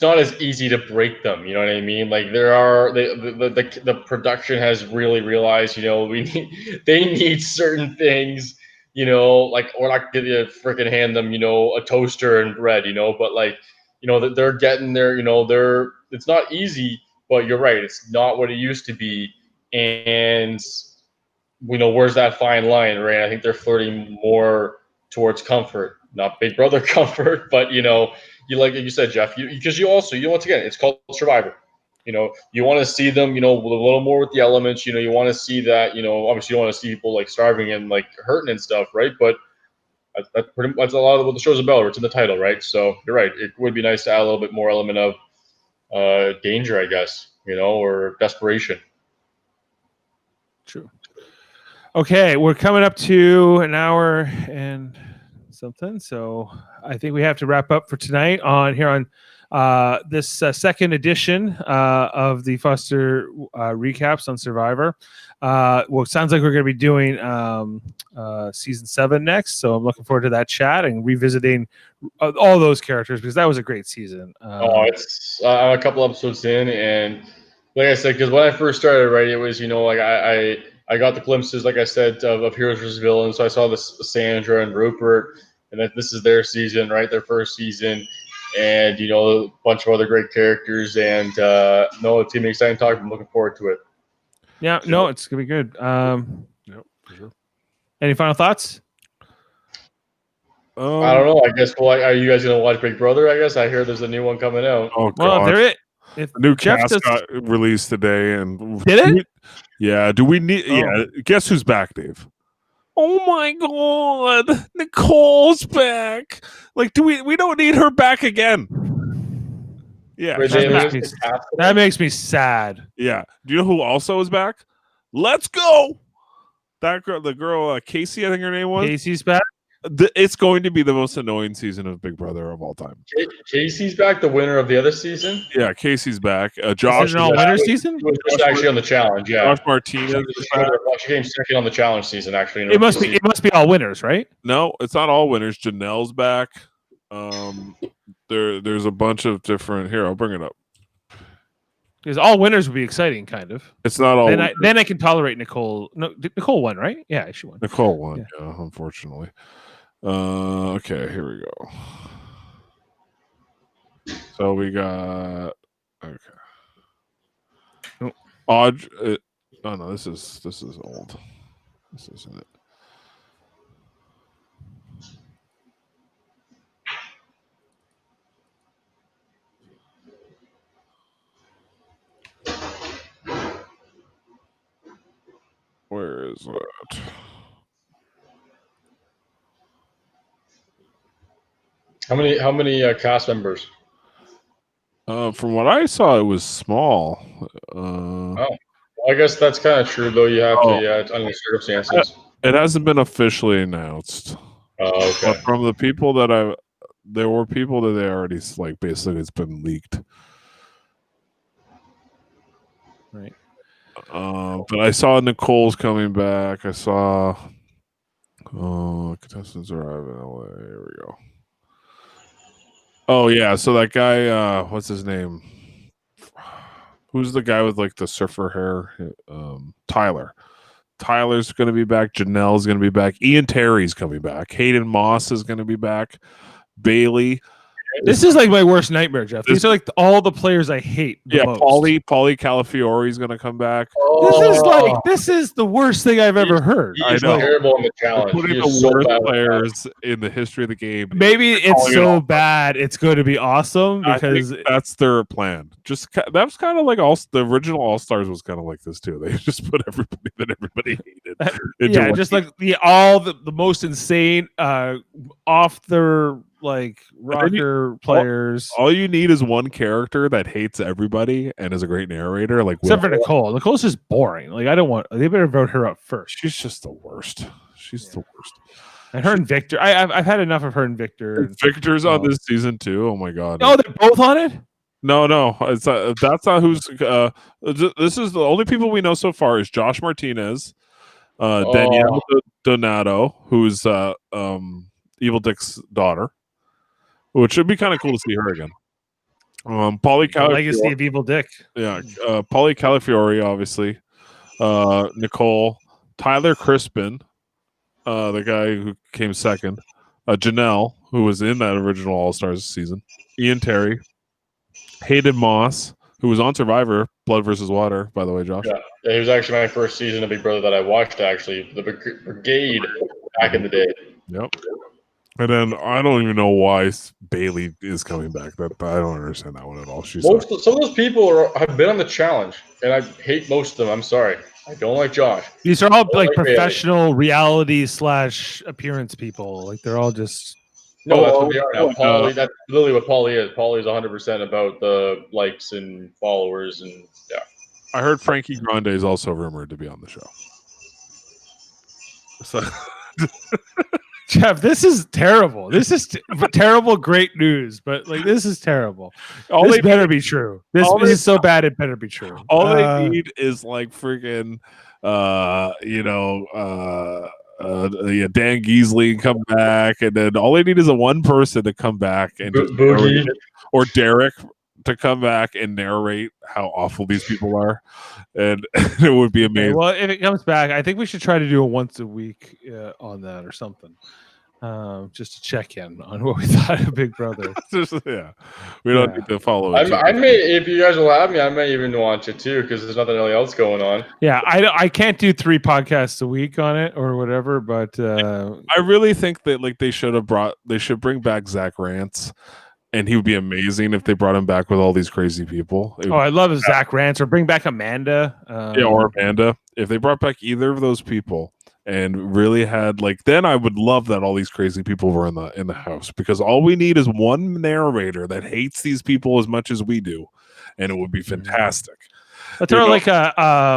not as easy to break them. You know what I mean? Like the production has really realized, they need certain things, like we're not going to freaking hand them, a toaster and bread, but like, that they're getting there, it's not easy, but you're right. It's not what it used to be. And where's that fine line, right? I think they're flirting more towards comfort, not Big Brother comfort, but you like you said, Jeff, because you once again, it's called Survivor. You want to see them, a little more with the elements. You want to see that, obviously you want to see people like starving and like hurting and stuff, right? But that's a lot of what the show's about. It's in the title, right? So you're right. It would be nice to add a little bit more element of danger, I guess, or desperation. True. Okay, we're coming up to an hour and something, so I think we have to wrap up for tonight on this second edition of the Foster recaps on Survivor. Well, it sounds like we're going to be doing season 7 next, so I'm looking forward to that chat and revisiting all those characters because that was a great season. It's I'm a couple episodes in, and like I said, because when I first started, right, it was like I got the glimpses, like I said, of Heroes vs. Villains. So I saw this Sandra and Rupert, and that this is their season, right? Their first season, and a bunch of other great characters. And it's gonna be exciting talk. I'm looking forward to it. Yeah, no, it's gonna be good. Yep, for sure. Any final thoughts? I don't know. I guess. Well, are you guys gonna watch Big Brother? I guess I hear there's a new one coming out. Oh well, God. If the new cast got released today, and did it? Yeah. Do we need? Yeah. Guess who's back, Dave? Oh my God, Nicole's back. Like, we don't need her back again. Yeah, that makes me sad. Yeah. Do you know who also is back? Let's go. That girl, the girl Casey, I think her name was. Casey's back. It's going to be the most annoying season of Big Brother of all time. Casey's back, the winner of the other season. Yeah, Casey's back. Josh is it all winner season. He was just actually on the challenge. Yeah, Josh Martinez. She came second on the challenge season. Actually, it must be all winners, right? No, it's not all winners. Janelle's back. There's a bunch of different. Here, I'll bring it up. Because all winners would be exciting, kind of. It's not all. Then I can tolerate Nicole. No, Nicole won, right? Yeah, she won. Nicole won. Yeah, unfortunately. Okay, here we go. So we got. Okay. Oh. Odd. Oh no, this is old. This isn't it. Where is that? How many cast members? From what I saw, it was small. Well, I guess that's kind of true, though. You have to, under circumstances. It hasn't been officially announced. Oh, okay. But from the people that there were people that they already like basically it's been leaked. Right. But I saw Nicole's coming back. I saw contestants arrive in LA. Here we go. Oh yeah, so that guy, what's his name? Who's the guy with like the surfer hair? Tyler. Tyler's going to be back. Janelle's going to be back. Ian Terry's coming back. Hayden Moss is going to be back. Bailey. This is like my worst nightmare, Jeff. These are like all the players I hate. The most. Paulie Calafiore is going to come back. This is the worst thing I've ever heard. He's terrible in the challenge. Putting the worst players in the history of the game. Maybe it's so bad it's going to be awesome because that's their plan. Just that was kind of like the original All Stars was kind of like this too. They just put everybody that everybody hated. Yeah, just like the most insane off their like rocker players. All you need is one character that hates everybody and is a great narrator. Like except for Nicole. Nicole's just boring. Like I don't want. They better vote her up first. She's just the worst. She's the worst. And her and Victor. I've had enough of her and Victor. Victor's on this season too. Oh my god. Oh, they're both on it. No, it's that's not who's. This is the only people we know so far is Josh Martinez, Danielle Donato, who's Evil Dick's daughter, which should be kind of cool to see her again. Paulie Calafiore, legacy of Evil Dick. Yeah, Paulie Calafiore, obviously. Nicole, Tyler Crispin, the guy who came second. Janelle, who was in that original All Stars season. Ian Terry. Hayden Moss, who was on Survivor, Blood versus Water, by the way, Josh. Yeah, he was actually my first season of Big Brother that I watched, actually. The Brigade back in the day. Yep. And then I don't even know why Bailey is coming back. I don't understand that one at all. Some of those people have been on the challenge, and I hate most of them. I'm sorry. I don't like Josh. These are all like professional reality / appearance people. Like they're all just... No, that's what they are now. Paulie, that's literally what Paulie is. Paulie is 100% about the likes and followers, and yeah. I heard Frankie Grande is also rumored to be on the show. So, Jeff, this is terrible. This is terrible. Great news, but like this is terrible. This better be true. This is so bad. It better be true. All they need is like freaking, Dan Geasley come back, and then all they need is a one person to come back and or Derek to come back and narrate how awful these people are, and it would be amazing. Well, if it comes back, I think we should try to do a once a week on that or something, just to check in on what we thought of Big Brother. We don't need to follow it. I may, if you guys will have me, I may even watch it too because there's nothing really else going on. Yeah, I can't do 3 podcasts a week on it or whatever, but I really think that like they should bring back Zach Rance. And he would be amazing if they brought him back with all these crazy people. I love Zach Rance, or bring back Amanda. Or Amanda. If they brought back either of those people and really had then I would love that all these crazy people were in the house, because all we need is one narrator that hates these people as much as we do, and it would be fantastic. Let's throw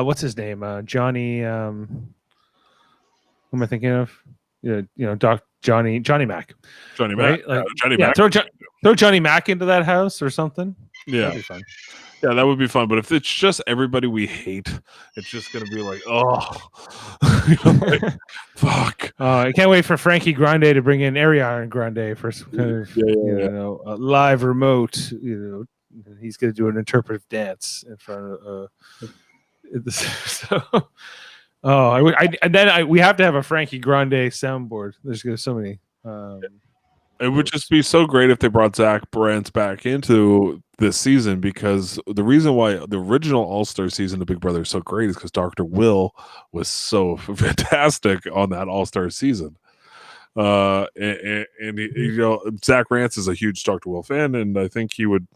what's his name? Johnny. Who am I thinking of? Johnny Mac. Johnny Mac. Right? Johnny Mac. Throw Johnny Mac into that house or something. Yeah. That'd be fun. Yeah, that would be fun. But if it's just everybody we hate, it's just going to be like, fuck. I can't wait for Frankie Grande to bring in Ariana Grande for some kind of a live remote. He's going to do an interpretive dance in front of. We have to have a Frankie Grande soundboard. There's so many. It would just be so great if they brought Zach Brantz back into this season, because the reason why the original All-Star season of Big Brother is so great is because Dr. Will was so fantastic on that All-Star season. And Zach Brantz is a huge Dr. Will fan, and I think he would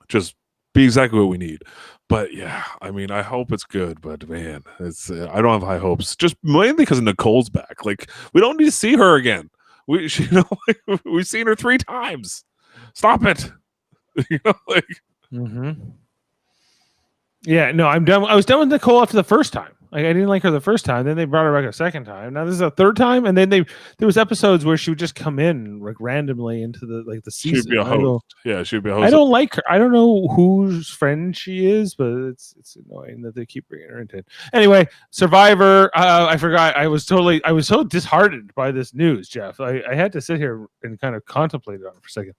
just be exactly what we need. But yeah, I mean, I hope it's good, but man, it's I don't have high hopes, just mainly because Nicole's back. Like, we don't need to see her again. We've seen her 3 times. Stop it. Yeah, no, I'm done. I was done with Nicole after the first time. Like, I didn't like her the first time. Then they brought her back a second time. Now this is a third time, and then there was episodes where she would just come in like randomly into the season. She'd be a host. She'd be a host. I don't like her. I don't know whose friend she is, but it's annoying that they keep bringing her into it. Anyway, Survivor. I forgot. I was so disheartened by this news, Jeff. I had to sit here and kind of contemplate on it for a second.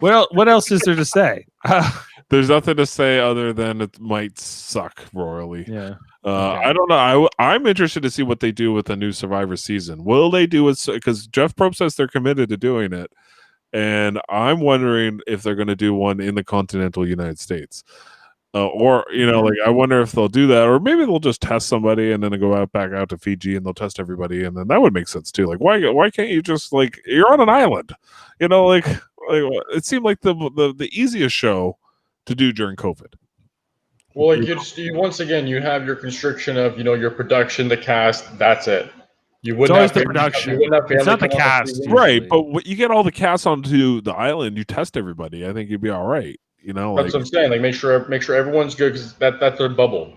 Well, what else is there to say? There's nothing to say other than it might suck royally. Yeah. Okay. I don't know. I'm interested to see what they do with the new Survivor season. Will they do it? Because Jeff Probst says they're committed to doing it, and I'm wondering if they're going to do one in the continental United States, or like I wonder if they'll do that, or maybe they'll just test somebody and then they go back out to Fiji and they'll test everybody, and then that would make sense too. Like, why can't you just, like, you're on an island, like it seemed like the easiest show to do during COVID. Well, like you once again, you have your constriction of your production, the cast. That's it. You wouldn't have the production. It's not the cast, right? But you get all the cast onto the island. You test everybody. I think you'd be all right. That's what I'm saying. Like, make sure everyone's good, because that's their bubble.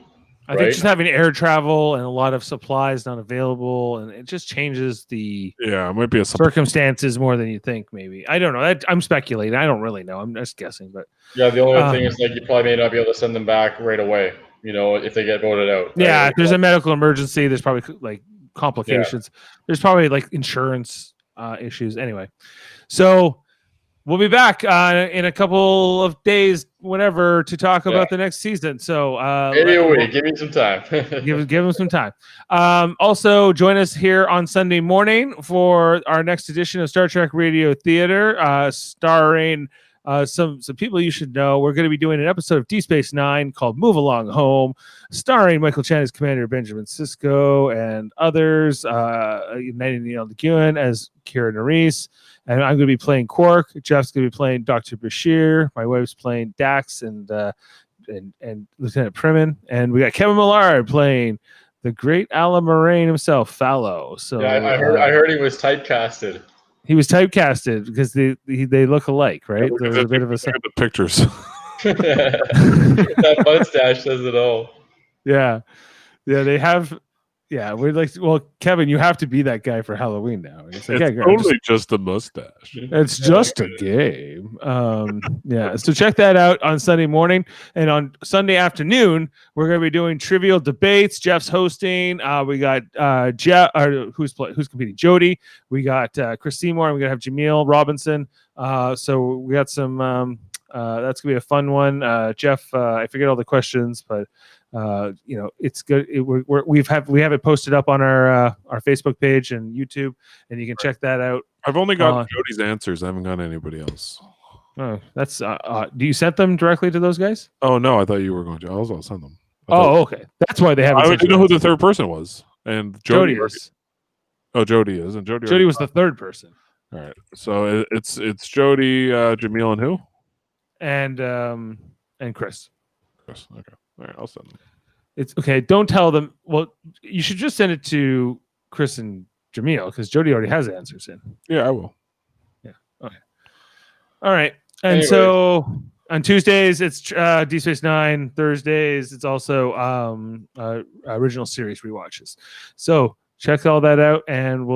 I think just having air travel and a lot of supplies not available, and it just changes the it might be a circumstances more than you think. Maybe, I don't know. I'm speculating. I don't really know. I'm just guessing. But yeah, the only thing is, like, you probably may not be able to send them back right away. If they get voted out. Yeah, if there's a medical emergency, there's probably like complications. Yeah. There's probably like insurance issues. Anyway, so we'll be back in a couple of days, whatever, to talk about the next season. So give me some time. give them some time. Also, join us here on Sunday morning for our next edition of Star Trek Radio Theater, starring some people you should know. We're going to be doing an episode of Deep Space Nine called Move Along Home, starring Michael Chan as Commander Benjamin Sisko and others, United Neil McEwen as Kira Nerys. And I'm going to be playing Quark. Jeff's going to be playing Dr. Bashir. My wife's playing Dax and Lieutenant Primin. And we got Kevin Millard playing the great Alan Moraine himself, Fallow. So yeah, I heard he was typecasted. He was typecasted because they look alike, right? There's a bit of a the pictures. That mustache says it all. Yeah, they have. Yeah, we're like, well, Kevin, you have to be that guy for Halloween now. It's like, totally just a mustache. It's just a game. Yeah, so check that out on Sunday morning, and on Sunday afternoon we're going to be doing trivial debates. Jeff's hosting. We got Jeff, who's competing? Jody. We got Chris Seymour. And we're going to have Jameel Robinson. So we got some. That's gonna be a fun one. Jeff, I forget all the questions, but it's good. We have it posted up on our Facebook page and YouTube, and you can check that out. I've only got Jody's answers. I haven't got anybody else. Oh, that's do you send them directly to those guys? Oh no, I thought you were going to. I'll send them. Okay, that's why they haven't. I didn't know who the third person was, and Jody is. Oh, Jody is, and Jody was the third person. All right, so it's Jody, Jameel, and who? And Chris. Okay. All right, I'll send them. It's okay. Don't tell them. Well, you should just send it to Chris and Jameel, because Jody already has the answers in. Yeah, I will. Yeah. Okay. All right. And so on Tuesdays it's Deep Space Nine. Thursdays it's also original series rewatches. So check all that out, and we'll